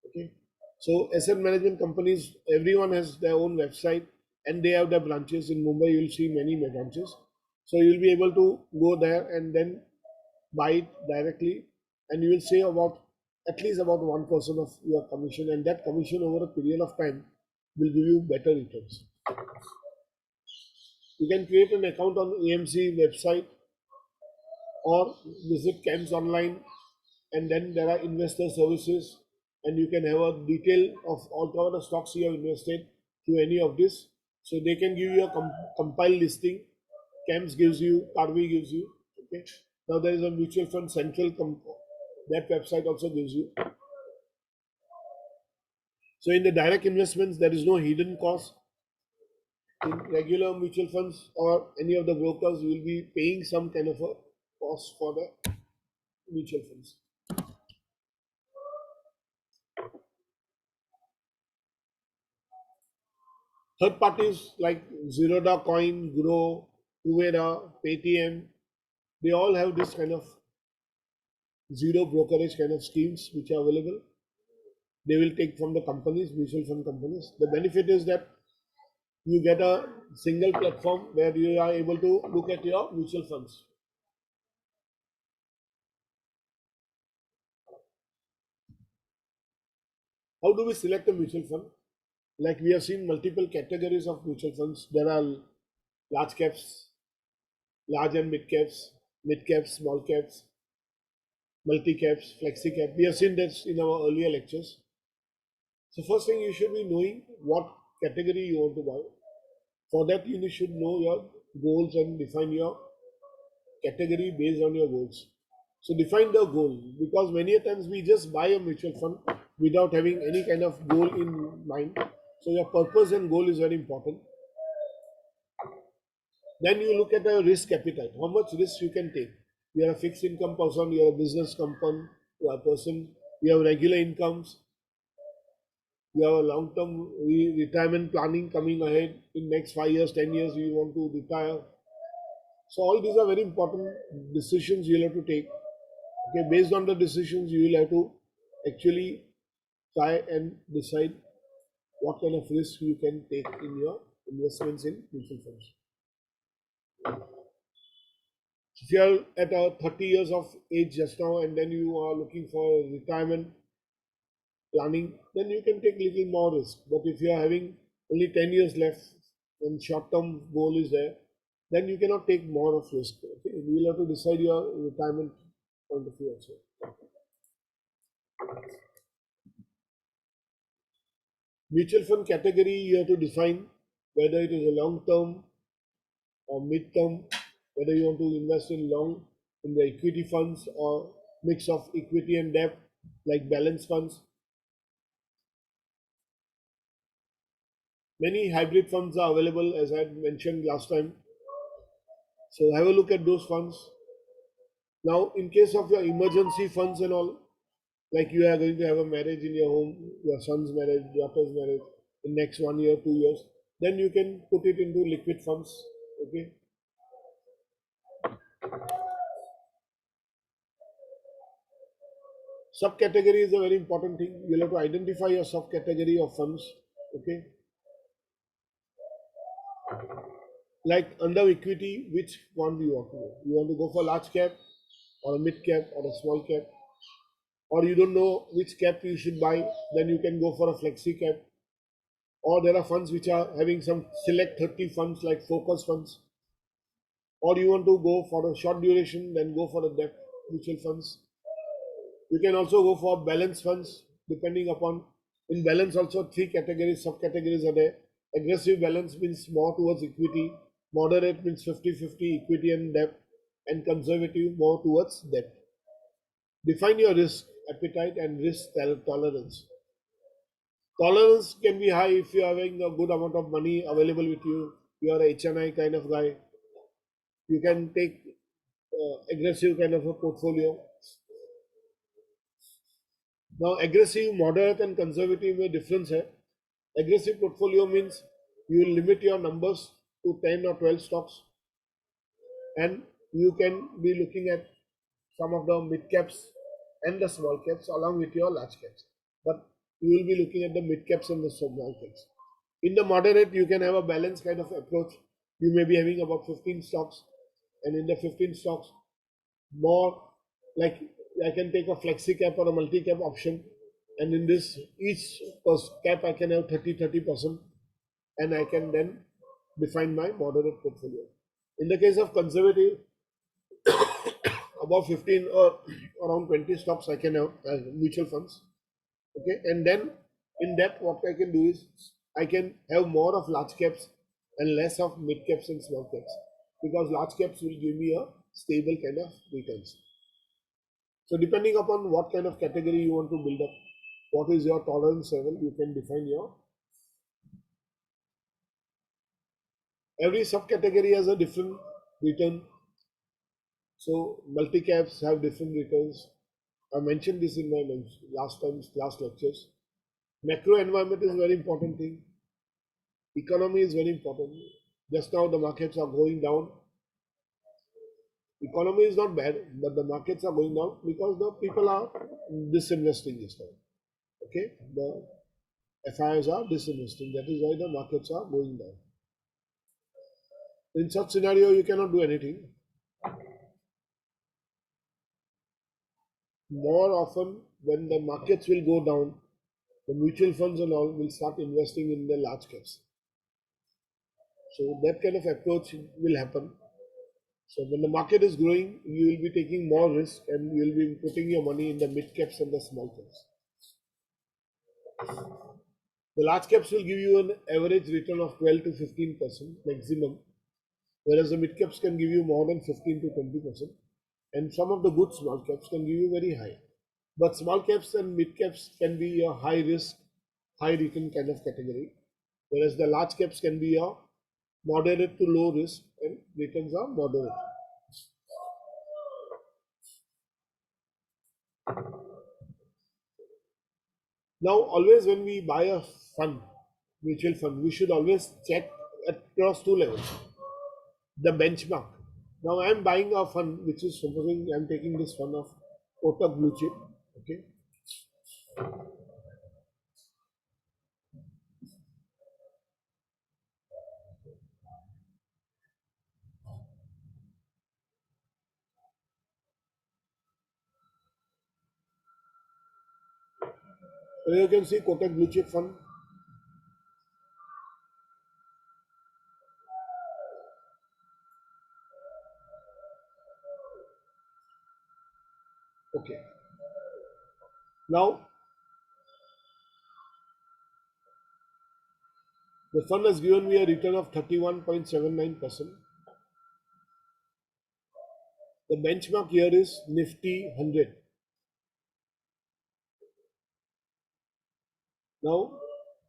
Okay, so asset management companies, everyone has their own website and they have their branches. In Mumbai, you'll see many branches. So you'll be able to go there and then buy it directly, and you will save about at least about 1% of your commission, and that commission over a period of time will give you better returns. You can create an account on AMC website or visit CAMS online, and then there are investor services, and you can have a detail of all the stocks you have invested to any of this. So they can give you a compiled listing. CAMS gives you, Karvi gives you. Okay. Now there is a mutual fund central that website also gives you. So in the direct investments, there is no hidden cost. In regular mutual funds or any of the brokers, you will be paying some kind of a cost for the mutual funds. Third parties like Zerodha Coin, Grow, Kuvera, Paytm, they all have this kind of zero brokerage kind of schemes which are available. They will take from the companies, mutual fund companies. The benefit is that you get a single platform where you are able to look at your mutual funds. How do we select a mutual fund? Like we have seen multiple categories of mutual funds. There are large caps, large and mid caps, small caps, multi caps, flexi cap. We have seen this in our earlier lectures. So first thing, you should be knowing what category you want to buy. For that, you should know your goals and define your category based on your goals. So define the goal, because many a times we just buy a mutual fund without having any kind of goal in mind. So your purpose and goal is very important. Then you look at the risk appetite. How much risk you can take? You are a fixed income person, you are a business company, you are a person, you have regular incomes. You have a long-term retirement planning coming ahead in next 5 years, 10 years, you want to retire. So all these are very important decisions you will have to take. Okay, based on the decisions, you will have to actually try and decide what kind of risk you can take in your investments in mutual funds. If you are at a 30 years of age just now and then you are looking for retirement planning, then you can take little more risk. But if you are having only 10 years left and short-term goal is there, then you cannot take more of risk. Okay? You will have to decide your retirement point of view also. Mutual fund category, you have to define whether it is a long-term or mid-term, whether you want to invest in long in the equity funds or mix of equity and debt like balance funds. Many hybrid funds are available as I had mentioned last time. So have a look at those funds. Now, in case of your emergency funds and all, like you are going to have a marriage in your home, your son's marriage, daughter's marriage in next 1 year, 2 years, then you can put it into liquid funds. Okay. Subcategory is a very important thing. You'll have to identify your subcategory of funds. Okay. Like under equity, which one do you want to go? You want to go for large cap or a mid cap or a small cap? Or you don't know which cap you should buy, then you can go for a flexi cap. Or there are funds which are having some select 30 funds like focus funds. Or you want to go for a short duration, then go for the debt mutual funds. You can also go for balance funds depending upon in balance also three categories, subcategories are there. Aggressive balance means more towards equity, moderate means 50-50 equity and debt, and conservative more towards debt. Define your risk appetite and risk tolerance. Tolerance can be high if you are having a good amount of money available with you. You are a HNI kind of guy. You can take aggressive kind of a portfolio. Now, aggressive, moderate, and conservative में difference है. Aggressive portfolio means you will limit your numbers to 10 or 12 stocks, and you can be looking at some of the mid caps and the small caps along with your large caps. But you will be looking at the mid caps and the small caps. In the moderate, you can have a balanced kind of approach. You may be having about 15 stocks, and in the 15 stocks, more like I can take a flexi cap or a multi cap option, and in this each cap I can have 30%, and I can then define my moderate portfolio. In the case of conservative, about 15 or around 20 stocks I can have as mutual funds. Okay, and then in that what I can do is I can have more of large caps and less of mid caps and small caps, because large caps will give me a stable kind of returns. So depending upon what kind of category you want to build up, what is your tolerance level, you can define your. Every subcategory has a different return. So multi caps have different returns. I mentioned this in my last lectures. Macro environment is a very important thing. Economy is very important. Just now the markets are going down. Economy is not bad, but the markets are going down because the people are disinvesting this time. Okay, the FIs are disinvesting. That is why the markets are going down. In such scenario, you cannot do anything. More often, when the markets will go down, the mutual funds and all will start investing in the large caps. So that kind of approach will happen. So when the market is growing, you will be taking more risk and you will be putting your money in the mid caps and the small caps. The large caps will give you an average return of 12 to 15% maximum, whereas the mid caps can give you more than 15 to 20%, and some of the good small caps can give you very high. But small caps and mid caps can be a high risk, high return kind of category, whereas the large caps can be a moderate to low risk and returns are moderate. Now, always when we buy a fund, mutual fund, we should always check across two levels. The benchmark. Now, I am buying a fund which is, supposing I am taking this fund of Kotak Blue Chip. Okay. So you can see Kotak Blue Chip fund. Okay. Now, the fund has given me a return of 31.79%. The benchmark here is Nifty 100. Now,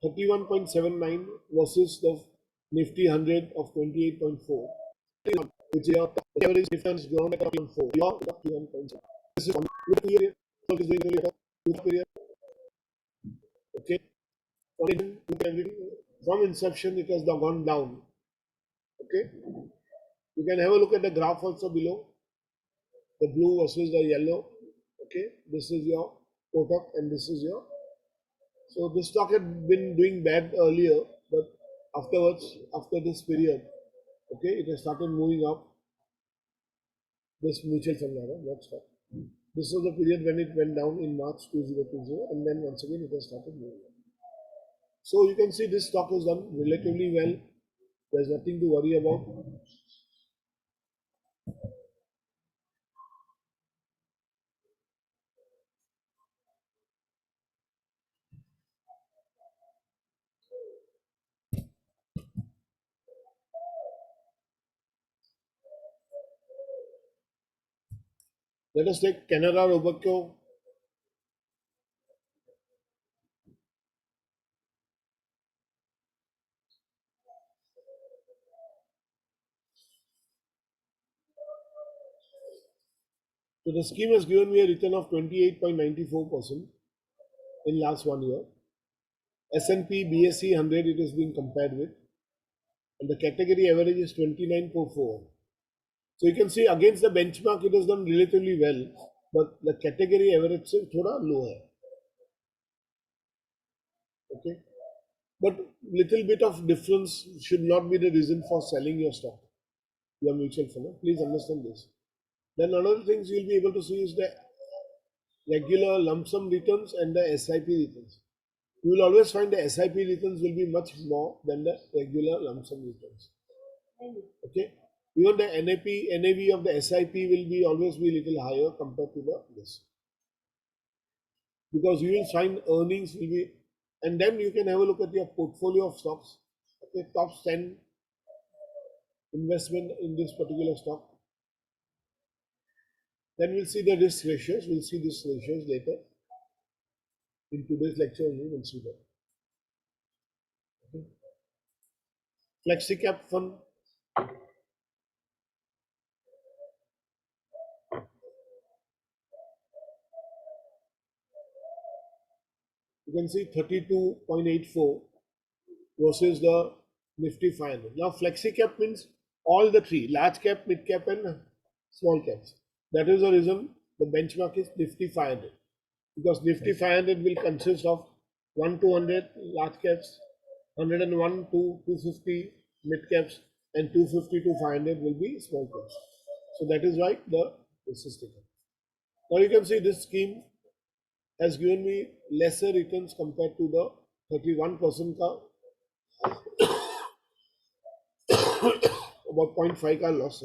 31.79 versus the Nifty 100 of 28.4, which is your average difference grown at 4. Your 31.7. This is one period. So it is doing really good period. Okay. From inception, it has gone down. Okay. You can have a look at the graph also below. The blue versus the yellow. Okay. This is your Kotak and this is your. So this stock had been doing bad earlier, but afterwards, after this period, okay, it has started moving up. This mutual fund rather, not stock. This was the period when it went down in March 2020, and then once again it has started moving up. So you can see this stock has done relatively well. There's nothing to worry about. Let us take Canara Robeco. So the scheme has given me a return of 28.94% in last 1 year. S&P BSE 100 it is being compared with, and the category average is 29.4. So you can see against the benchmark it has done relatively well, but the category average is thoda low hai. Okay, but little bit of difference should not be the reason for selling your stock, your mutual fund. Please understand this. Then another things you will be able to see is the regular lump sum returns and the SIP returns. You will always find the SIP returns will be much more than the regular lump sum returns. Okay. Even the NAV of the SIP will be always be little higher compared to the this. Because you will find earnings will be, and then you can have a look at your portfolio of stocks. Okay, top 10 investment in this particular stock. Then we'll see the risk ratios. We'll see these ratios later. In today's lecture, we will see that. Okay. FlexiCap fund. You can see 32.84 versus the Nifty 500. Now, FlexiCap means all the three, large cap, mid cap, and small caps. That is the reason the benchmark is Nifty 500. Because Nifty 500 will consist of 1 to 100 large caps, 101 to 250 mid caps, and 250 to 500 will be small caps. So that is why this is taken. Now you can see this scheme has given me lesser returns compared to the 31% ka, about 0.5 ka loss.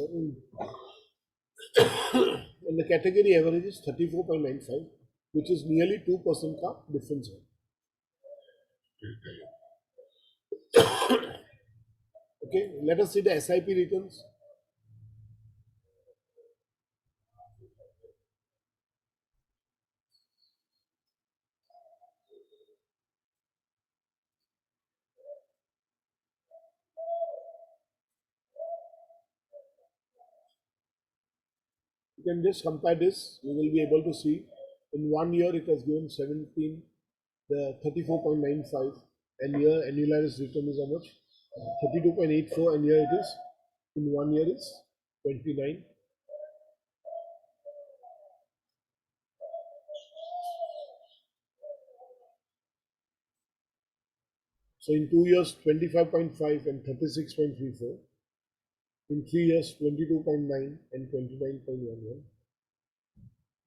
And the category average is 34.95, which is nearly 2% ka difference. Okay, let us see the SIP returns. You can just compare this. You will be able to see in 1 year it has given 17 the 34.95, and here annualized return is how much? 32.84, and here it is in 1 year is 29. So in 2 years 25.5 and 36.34. In 3 years 22.9 and 29.11.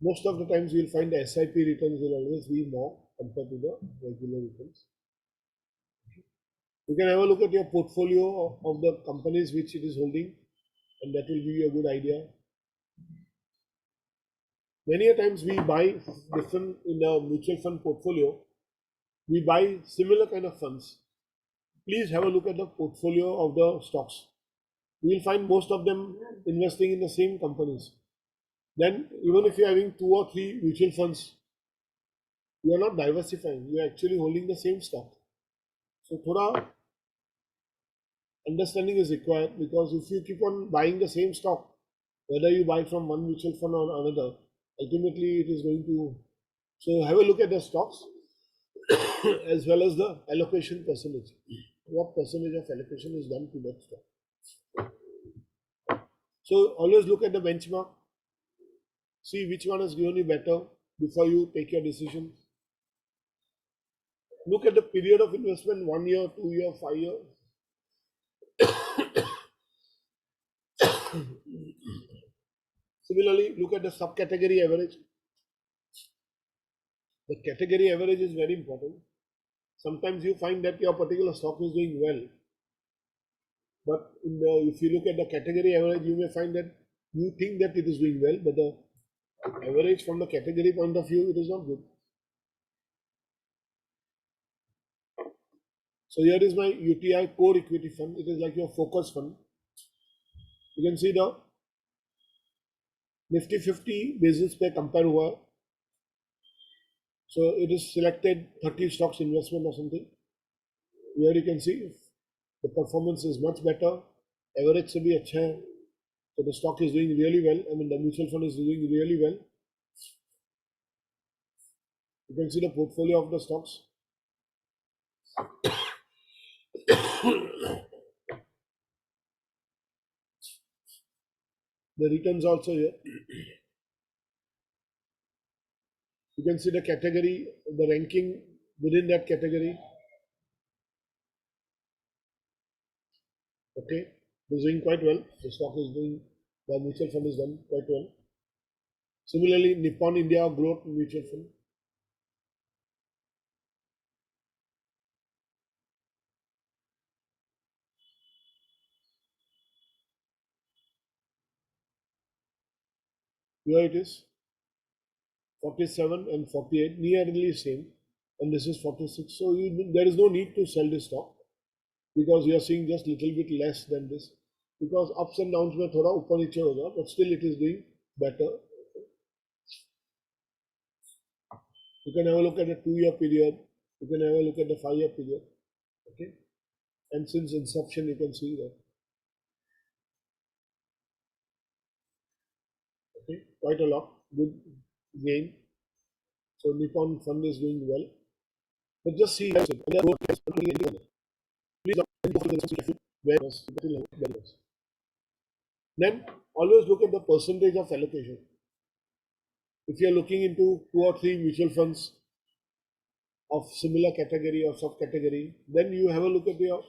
Most of the times you will find the SIP returns will always be more compared to the regular returns. You can have a look at your portfolio of the companies which it is holding, and that will give you a good idea. Many a times we buy different in a mutual fund portfolio, we buy similar kind of funds. Please have a look at the portfolio of the stocks. You will find most of them investing in the same companies. Then even if you're having 2 or 3 mutual funds, you are not diversifying, you are actually holding the same stock. So thoda understanding is required, because if you keep on buying the same stock, whether you buy from one mutual fund or another, ultimately it is going to. So have a look at the stocks as well as the allocation percentage. What percentage of allocation is done to that stock? So always look at the benchmark, see which one has given you better before you take your decision. Look at the period of investment, 1 year, 2 year, 5 year. Similarly, look at the subcategory average. The category average is very important. Sometimes you find that your particular stock is doing well, but if you look at the category average, you may find that you think that it is doing well, but the average from the category point of view, it is not good. So here is my UTI core equity fund. It is like your focus fund. You can see the Nifty 50 basis पे compare हुआ. So it is selected 30 stocks investment or something. Here you can see the performance is much better. Average से भी अच्छा है. So the stock is doing really well. I mean the mutual fund is doing really well. You can see the portfolio of the stocks. The returns also here. You can see the category, the ranking within that category. Okay, it is doing quite well. The stock is doing, the mutual fund is done quite well. Similarly, Nippon India Growth Mutual Fund. Here it is, 47 and 48, nearly same, and this is 46. So there is no need to sell this stock, because you are seeing just little bit less than this, because ups and downs में थोड़ा ऊपर नीचे होगा, but still it is doing better. You can have a look at the 2-year period. You can have a look at the 5-year period. Okay, and since inception you can see that. Okay, quite a lot, good gain. So Nippon fund is doing well, but just see please where was. Then always look at the percentage of allocation. If you are looking into 2 or 3 mutual funds of similar category or subcategory, then you have a look at your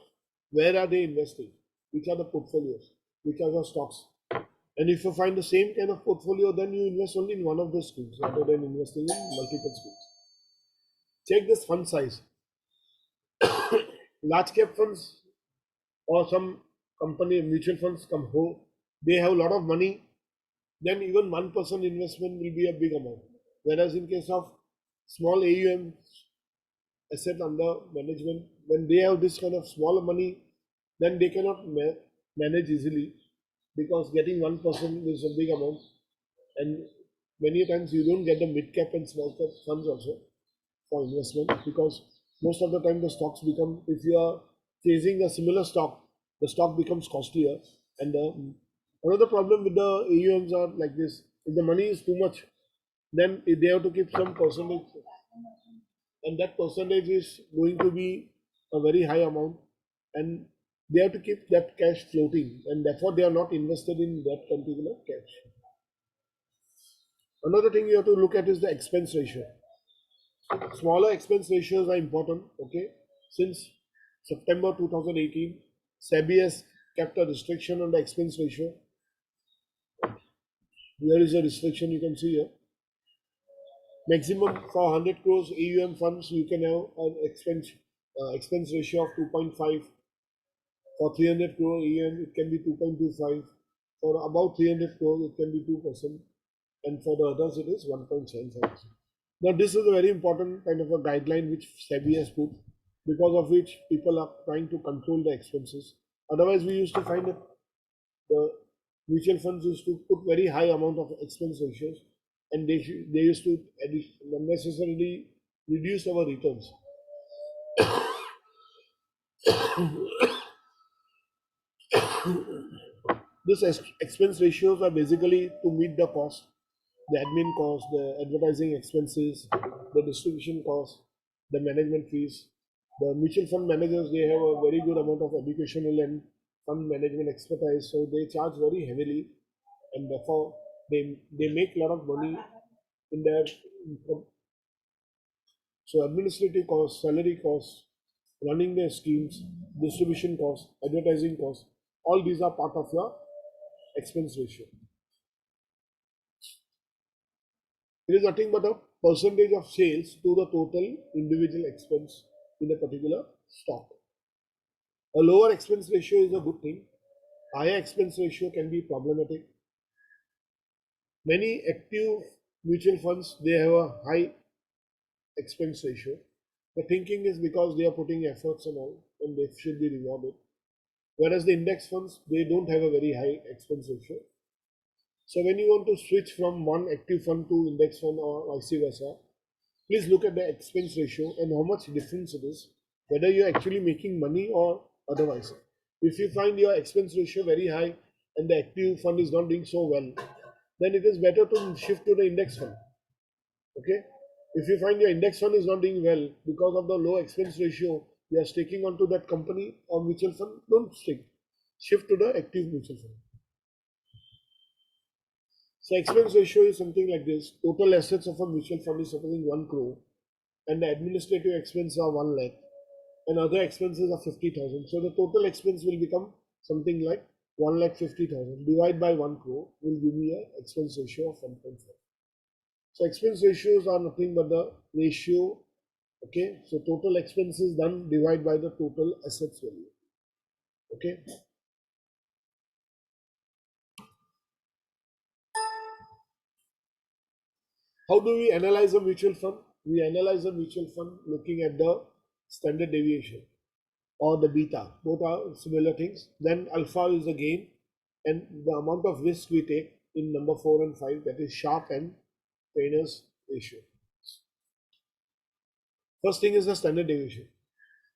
where are they investing, which are the portfolios, which are the stocks. And if you find the same kind of portfolio, then you invest only in one of those schemes rather than investing in multiple schemes. Check this fund size. Large cap funds or some company mutual funds come home, they have a lot of money, then even 1% investment will be a big amount. Whereas in case of small AUM, asset under management, when they have this kind of smaller money, then they cannot manage easily, because getting 1% is a big amount, and many times you don't get the mid cap and small cap funds also for investment, because most of the time the stocks become, if you are chasing a similar stock, the stock becomes costlier. And another problem with the AUMs are like this: if the money is too much, then they have to keep some percentage. and that percentage is going to be a very high amount, and they have to keep that cash floating, and therefore they are not invested in that particular cash. Another thing you have to look at is the expense ratio. Smaller expense ratios are important. Okay, since September 2018, SEBI has kept a restriction on the expense ratio. Here is a restriction you can see here. Maximum for 100 crores AUM funds, you can have an expense ratio of 2.5. For 300 crore AUM, it can be 2.25. For about 300 crores, it can be 2%. And for the others, it is 1.75%. Now, this is a very important kind of a guideline which SEBI has put, because of which people are trying to control the expenses. Otherwise, we used to find that the mutual funds used to put very high amount of expense ratios, and they used to unnecessarily reduce our returns. This expense ratios are basically to meet the cost, the admin cost, the advertising expenses, the distribution cost, the management fees. The mutual fund managers, they have a very good amount of educational and fund management expertise, so they charge very heavily, and therefore they make a lot of money in their income. So administrative costs, salary costs, running their schemes, distribution costs, advertising costs, all these are part of your expense ratio. It is nothing but a percentage of sales to the total individual expense in a particular stock. A lower expense ratio is a good thing. Higher expense ratio can be problematic. Many active mutual funds, they have a high expense ratio. The thinking is because they are putting efforts and all, and they should be rewarded. Whereas the index funds, they don't have a very high expense ratio. So when you want to switch from one active fund to index fund or vice versa, please look at the expense ratio and how much difference it is, whether you're actually making money or otherwise. If you find your expense ratio very high and the active fund is not doing so well, then it is better to shift to the index fund. Okay? If you find your index fund is not doing well because of the low expense ratio, you are sticking onto that company or mutual fund, don't stick. Shift to the active mutual fund. So expense ratio is something like this. Total assets of a mutual fund is supposing 1 crore, and the administrative expense are 1 lakh, and other expenses are 50,000. So the total expense will become something like 1,50,000 divided by 1 crore will give me an expense ratio of 1.5. So expense ratios are nothing but the ratio. Okay, so total expenses done divided by the total assets value. Okay. How do we analyze a mutual fund? We analyze a mutual fund looking at the standard deviation or the beta. Both are similar things. Then alpha is the gain, and the amount of risk we take in number 4 and 5, that is Sharpe and Trainer's ratio. First thing is the standard deviation.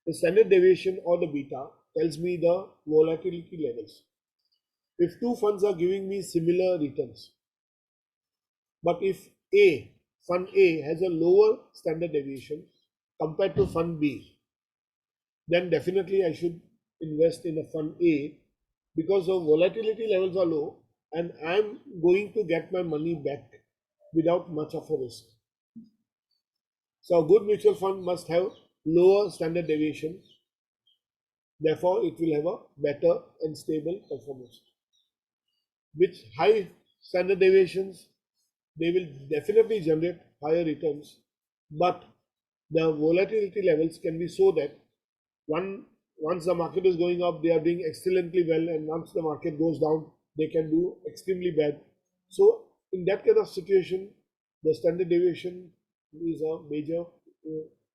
The standard deviation or the beta tells me the volatility levels. If two funds are giving me similar returns, but if fund A has a lower standard deviation compared to fund B, then definitely I should invest in a fund A, because the volatility levels are low and I'm going to get my money back without much of a risk. So a good mutual fund must have lower standard deviation. Therefore, it will have a better and stable performance. With high standard deviations, they will definitely generate higher returns, but the volatility levels can be so that once the market is going up, they are doing excellently well, and once the market goes down, they can do extremely bad. So in that kind of situation, the standard deviation is a major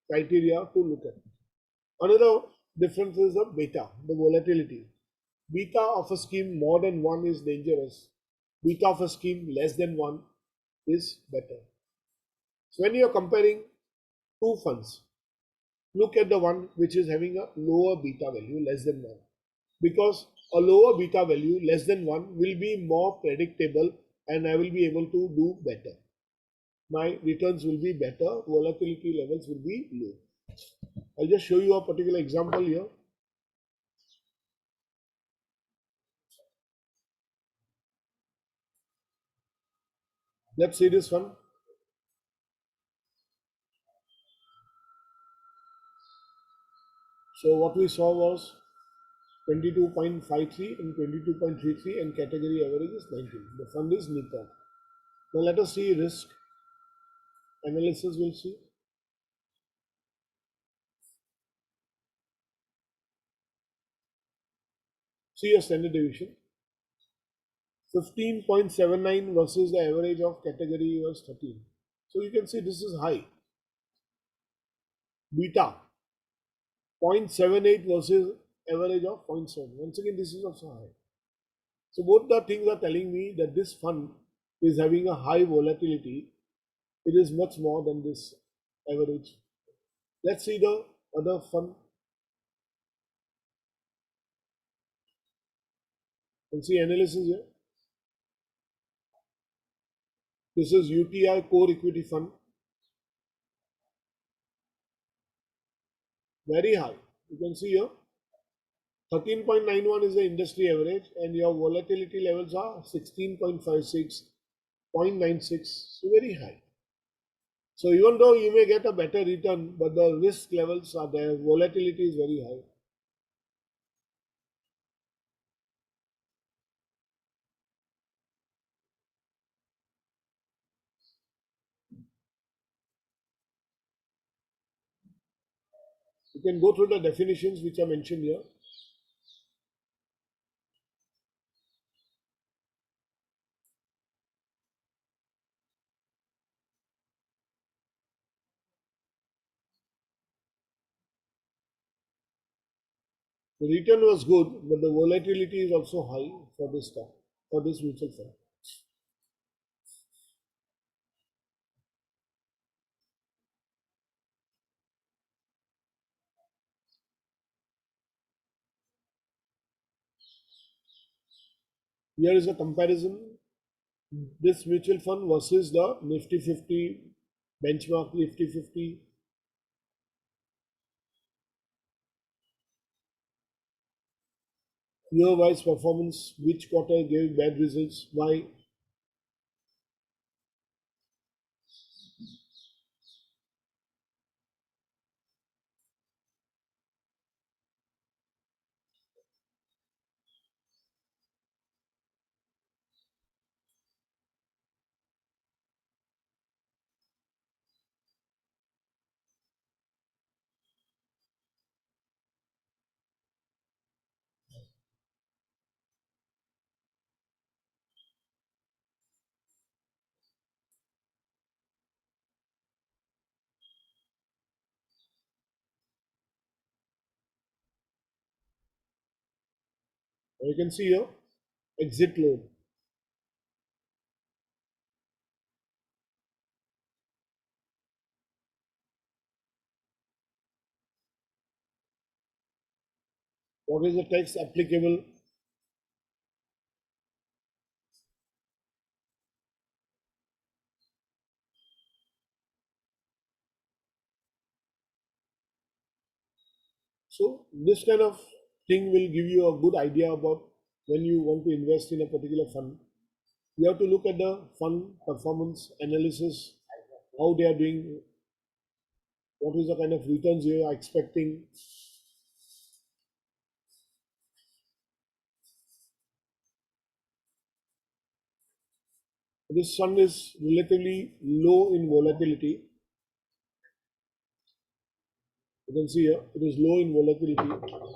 criteria to look at. Another difference is the beta, the volatility. Beta of a scheme more than 1 is dangerous. Beta of a scheme less than 1 is better. So when you are comparing two funds, look at the one which is having a lower beta value less than 1, because a lower beta value less than 1 will be more predictable and I will be able to do better. my returns will be better, volatility levels will be low. I'll just show you a particular example here. Let's see this one. So what we saw was 22.53 and 22.33 and category average is 19. The fund is Nippon. Now let us see risk analysis. We'll see. See a standard deviation. 15.79 versus the average of category was 13. So you can see this is high. Beta 0.78 versus average of 0.7. Once again, this is also high. So both the things are telling me that this fund is having a high volatility. It is much more than this average. Let's see the other fund. And see analysis here. This is UTI Core Equity Fund. Very high. You can see here 13.91 is the industry average, and your volatility levels are 16.56, 0.96, so very high. So even though you may get a better return, but the risk levels are there, volatility is very high. You can go through the definitions which are mentioned here. The return was good, but the volatility is also high for this stock, for this mutual fund. Here is a comparison. This mutual fund versus the Nifty 50, benchmark Nifty 50. Year-wise performance, which quarter gave bad results, why? You can see here, exit low. What is the tax applicable? So this kind of thing will give you a good idea about when you want to invest in a particular fund. You have to look at the fund performance analysis, how they are doing, what is the kind of returns you are expecting. This fund is relatively low in volatility. You can see here, it is low in volatility.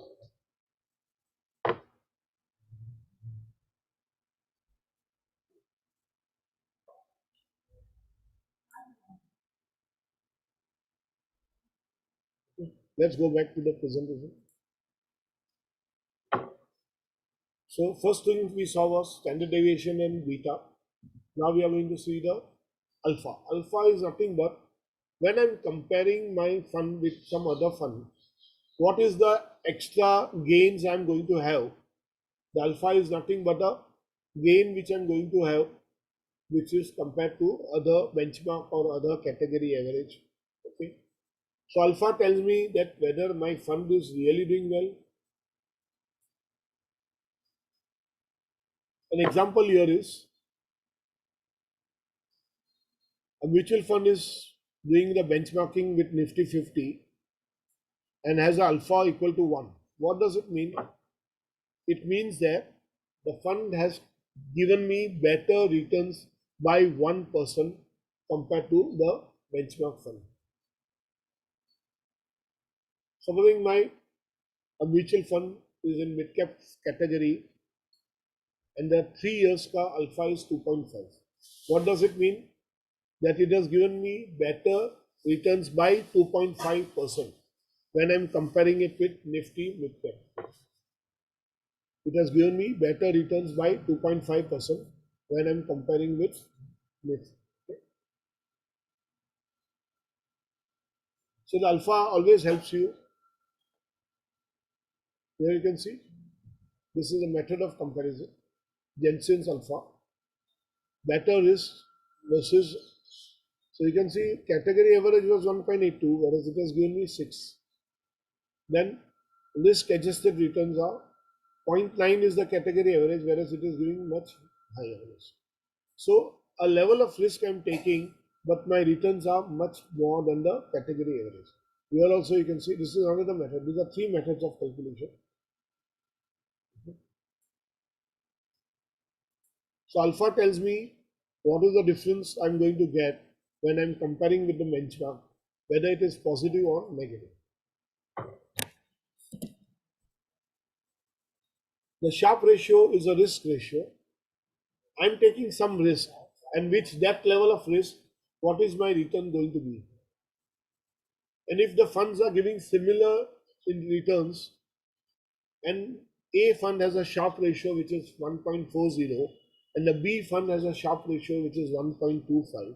Let's go back to the presentation. So first thing we saw was standard deviation and beta. Now we are going to see the alpha. Alpha is nothing but when I'm comparing my fund with some other fund, what is the extra gains I'm going to have? The alpha is nothing but a gain which I'm going to have which is compared to other benchmark or other category average. Okay. So alpha tells me that whether my fund is really doing well. An example here is a mutual fund is doing the benchmarking with Nifty 50 and has alpha equal to 1. What does it mean? It means that the fund has given me better returns by 1% compared to the benchmark fund. Supposing my a mutual fund is in mid cap category and the 3 years ka alpha is 2.5. What does it mean? That it has given me better returns by 2.5% when I'm comparing it with Nifty mid cap. It has given me better returns by 2.5% when I'm comparing with Nifty. Okay. So the alpha always helps you. Here you can see this is a method of comparison. Jensen's alpha, better risk versus. So you can see category average was 1.82, whereas it has given me 6. Then risk adjusted returns are 0.9 is the category average, whereas it is giving much higher risk. So a level of risk I'm taking, but my returns are much more than the category average. Here also you can see this is another method. These are 3 methods of calculation. So alpha tells me what is the difference I'm going to get when I'm comparing with the benchmark, whether it is positive or negative. The Sharpe ratio is a risk ratio. I'm taking some risk, and which that level of risk, what is my return going to be? And if the funds are giving similar in returns, and A fund has a Sharpe ratio which is 1.40, and the B fund has a Sharpe ratio which is 1.25,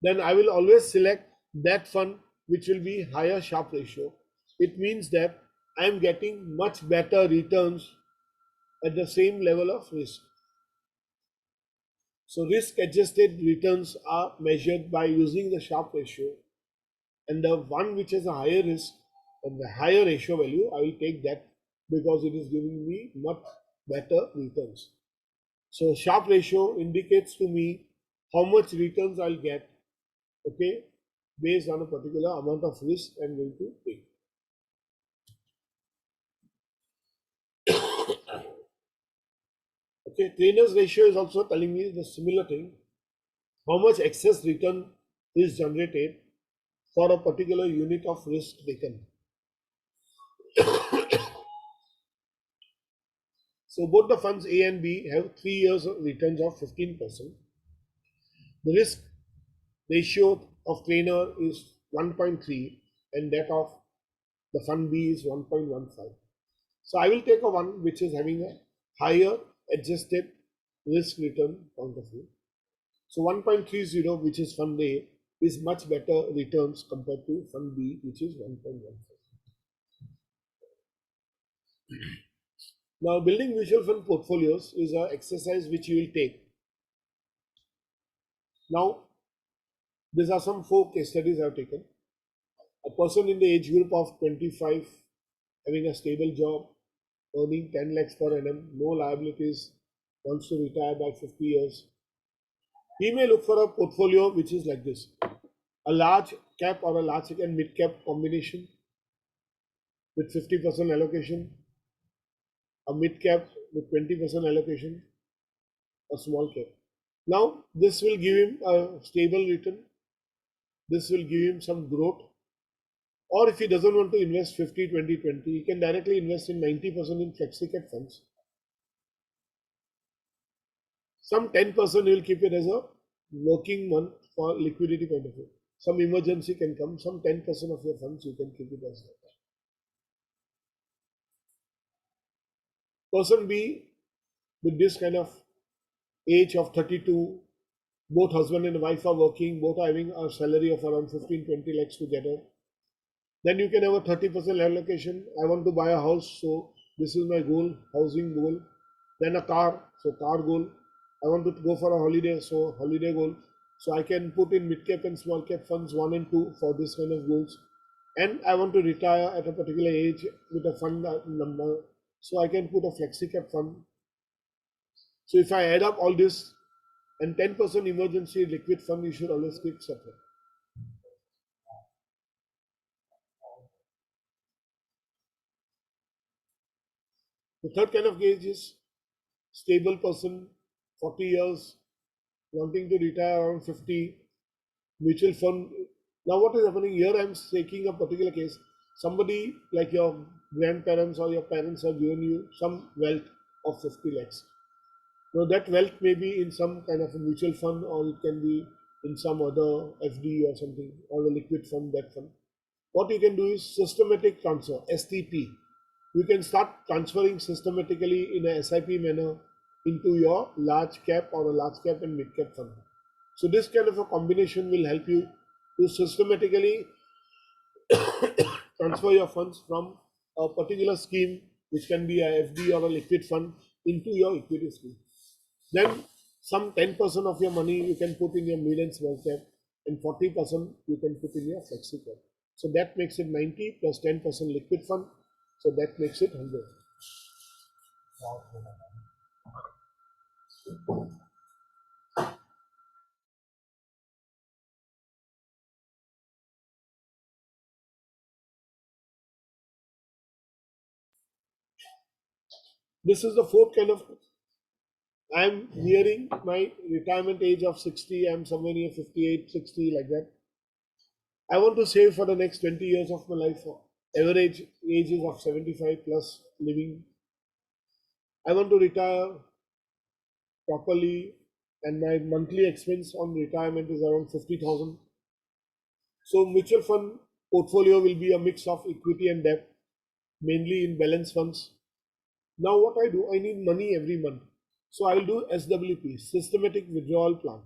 then I will always select that fund which will be higher Sharpe ratio. It means that I am getting much better returns at the same level of risk. So risk adjusted returns are measured by using the Sharpe ratio, and the one which has a higher risk and the higher ratio value, I will take that because it is giving me much better returns. So Sharpe ratio indicates to me how much returns I'll get, okay, based on a particular amount of risk I'm going to take. Okay, trainer's ratio is also telling me the similar thing. How much excess return is generated for a particular unit of risk taken. So both the funds A and B have 3 years of returns of 15%. The risk ratio of trainer is 1.3 and that of the fund B is 1.15. So I will take a one which is having a higher adjusted risk return point of view. So 1.30, which is fund A, is much better returns compared to fund B, which is 1.15. Now, building mutual fund portfolios is an exercise which you will take. Now, these are some 4 case studies I have taken. A person in the age group of 25, having a stable job, earning 10 lakhs per annum, no liabilities, wants to retire by 50 years. He may look for a portfolio which is like this: a large cap or a large and mid cap combination with 50% allocation, a mid cap with 20% allocation, a small cap. Now, this will give him a stable return. This will give him some growth. Or if he doesn't want to invest 50, 20, 20, he can directly invest in 90% in flexi cap funds. Some 10% he will keep it as a working one for liquidity point of view. Some emergency can come, some 10% of your funds you can keep it as that. Person B with this kind of age of 32, both husband and wife are working, both are having a salary of around 15-20 lakhs together. Then you can have a 30% allocation. I want to buy a house, so this is my goal, housing goal. Then a car, so car goal. I want to go for a holiday, so holiday goal. So I can put in mid cap and small cap funds 1 and 2 for this kind of goals. And I want to retire at a particular age with a fund number, so I can put a flexi cap fund. So if I add up all this and 10% emergency liquid fund, you should always keep separate. The third kind of gauge is stable person, 40 years, wanting to retire around 50, mutual fund. Now, what is happening here? I'm taking a particular case. Somebody like your grandparents or your parents have given you some wealth of 50 lakhs. Now, that wealth may be in some kind of a mutual fund, or it can be in some other FD or something, or a liquid fund, that fund. What you can do is systematic transfer, STP. You can start transferring systematically in a SIP manner into your large cap or a large cap and mid cap fund. So this kind of a combination will help you to systematically transfer your funds from a particular scheme, which can be a FD or a liquid fund, into your equity scheme. Then some 10% of your money you can put in your mid and small cap, and 40% you can put in your flexi cap. So that makes it 90 plus 10% liquid fund. So that makes it 100. This is the fourth kind of. I'm nearing my retirement age of 60. I'm somewhere near 58, 60, like that. I want to save for the next 20 years of my life. Average age is of 75 plus living. I want to retire properly, and my monthly expense on retirement is around 50,000. So mutual fund portfolio will be a mix of equity and debt, mainly in balance funds. Now what I do, I need money every month. So I'll do SWP, systematic withdrawal plan.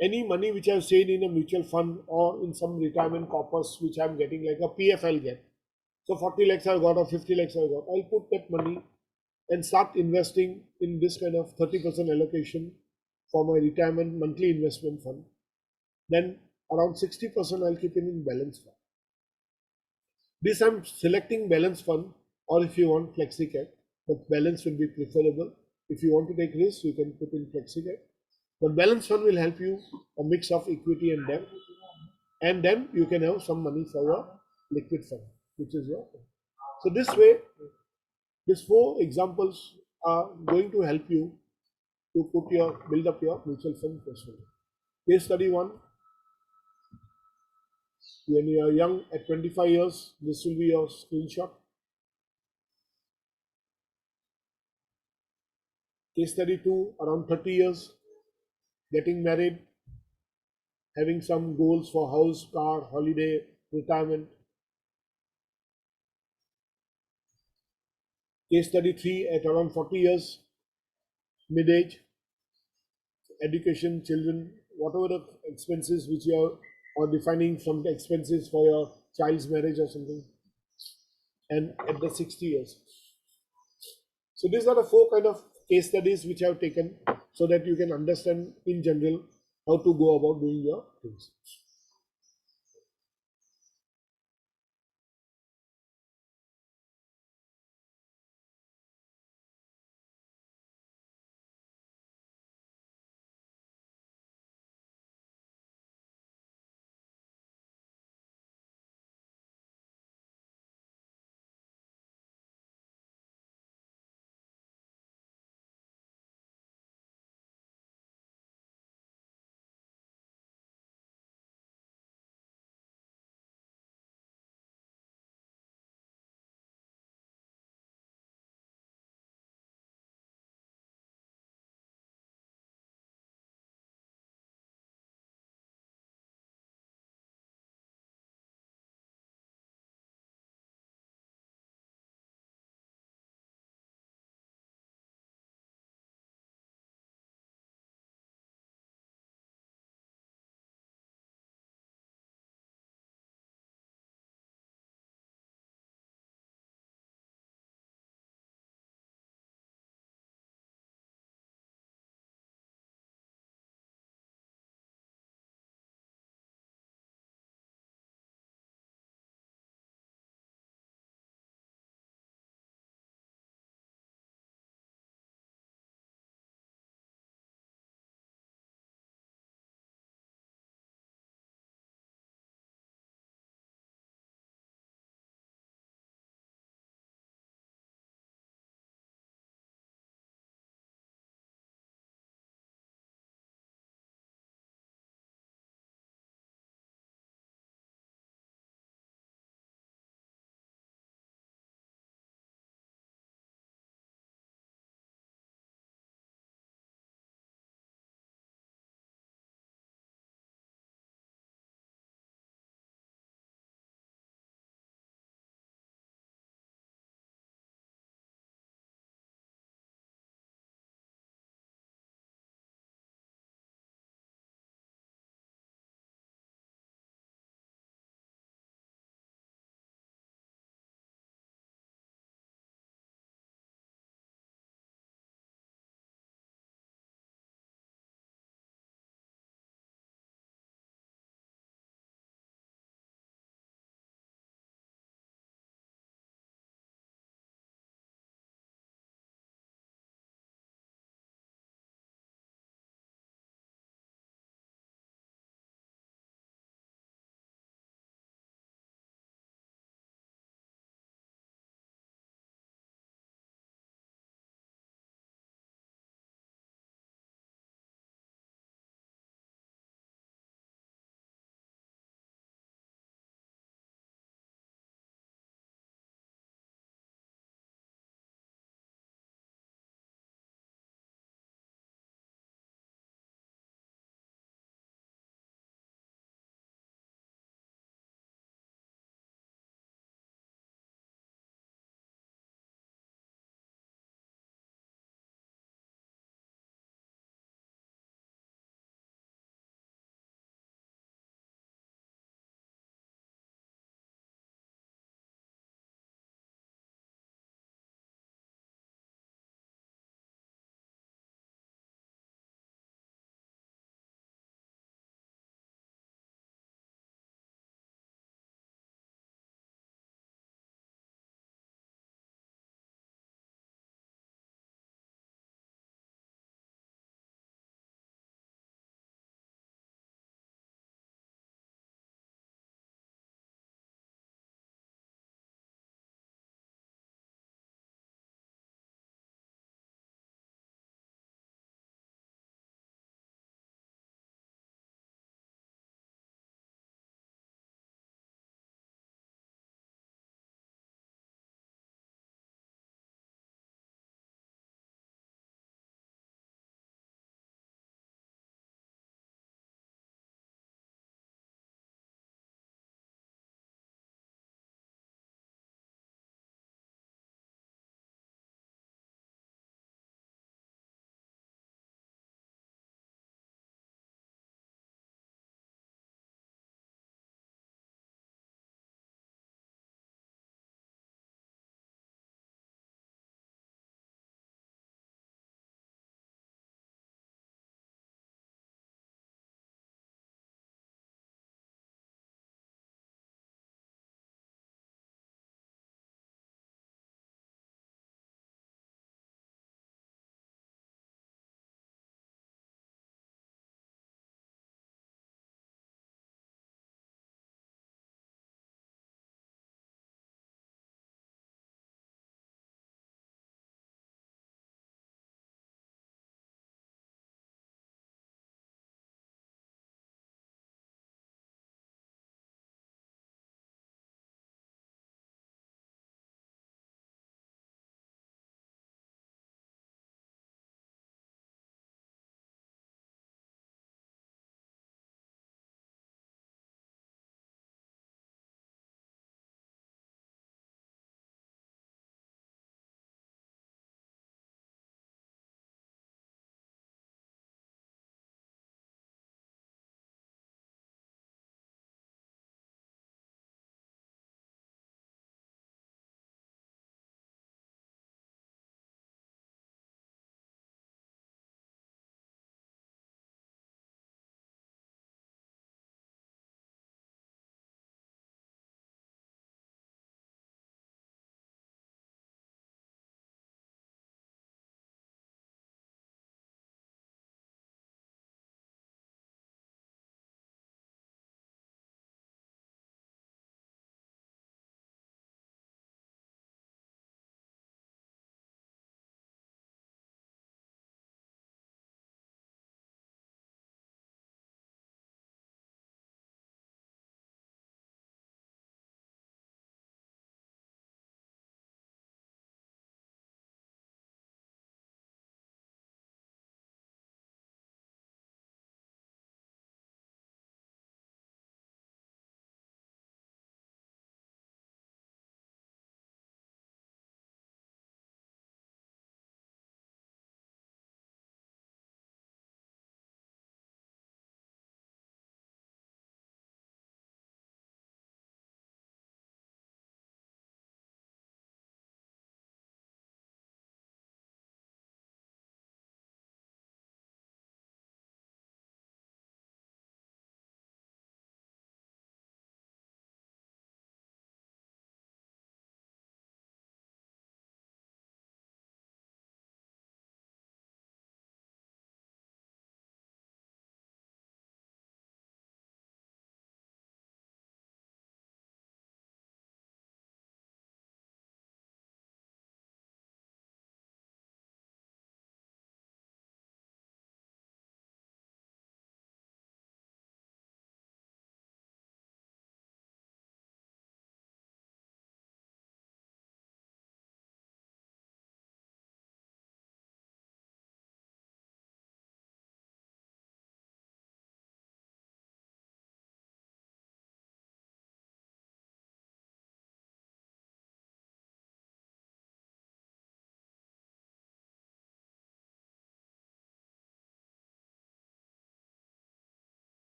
Any money which I've saved in a mutual fund or in some retirement corpus which I'm getting, like a PF I'll get. So 40 lakhs I've got or 50 lakhs I've got. I'll put that money and start investing in this kind of 30% allocation for my retirement monthly investment fund. Then around 60% I'll keep in balance fund. This I'm selecting balance fund, or if you want flexi cap, but balance will be preferable. If you want to take risks, you can put in flexi cap. But balance fund will help you a mix of equity and debt, and then you can have some money for your liquid fund, which is your. So this way, these four examples are going to help you to build up your mutual fund portfolio. Case study one: when you are young at 25 years, this will be your screenshot. Case study two: around 30 years, getting married, having some goals for house, car, holiday, retirement. Case study three: at around 40 years, mid-age, education, children, whatever the expenses which you are defining from the expenses for your child's marriage or something, and at the 60 years. So these are the four kind of case studies which I have taken so that you can understand in general how to go about doing your things.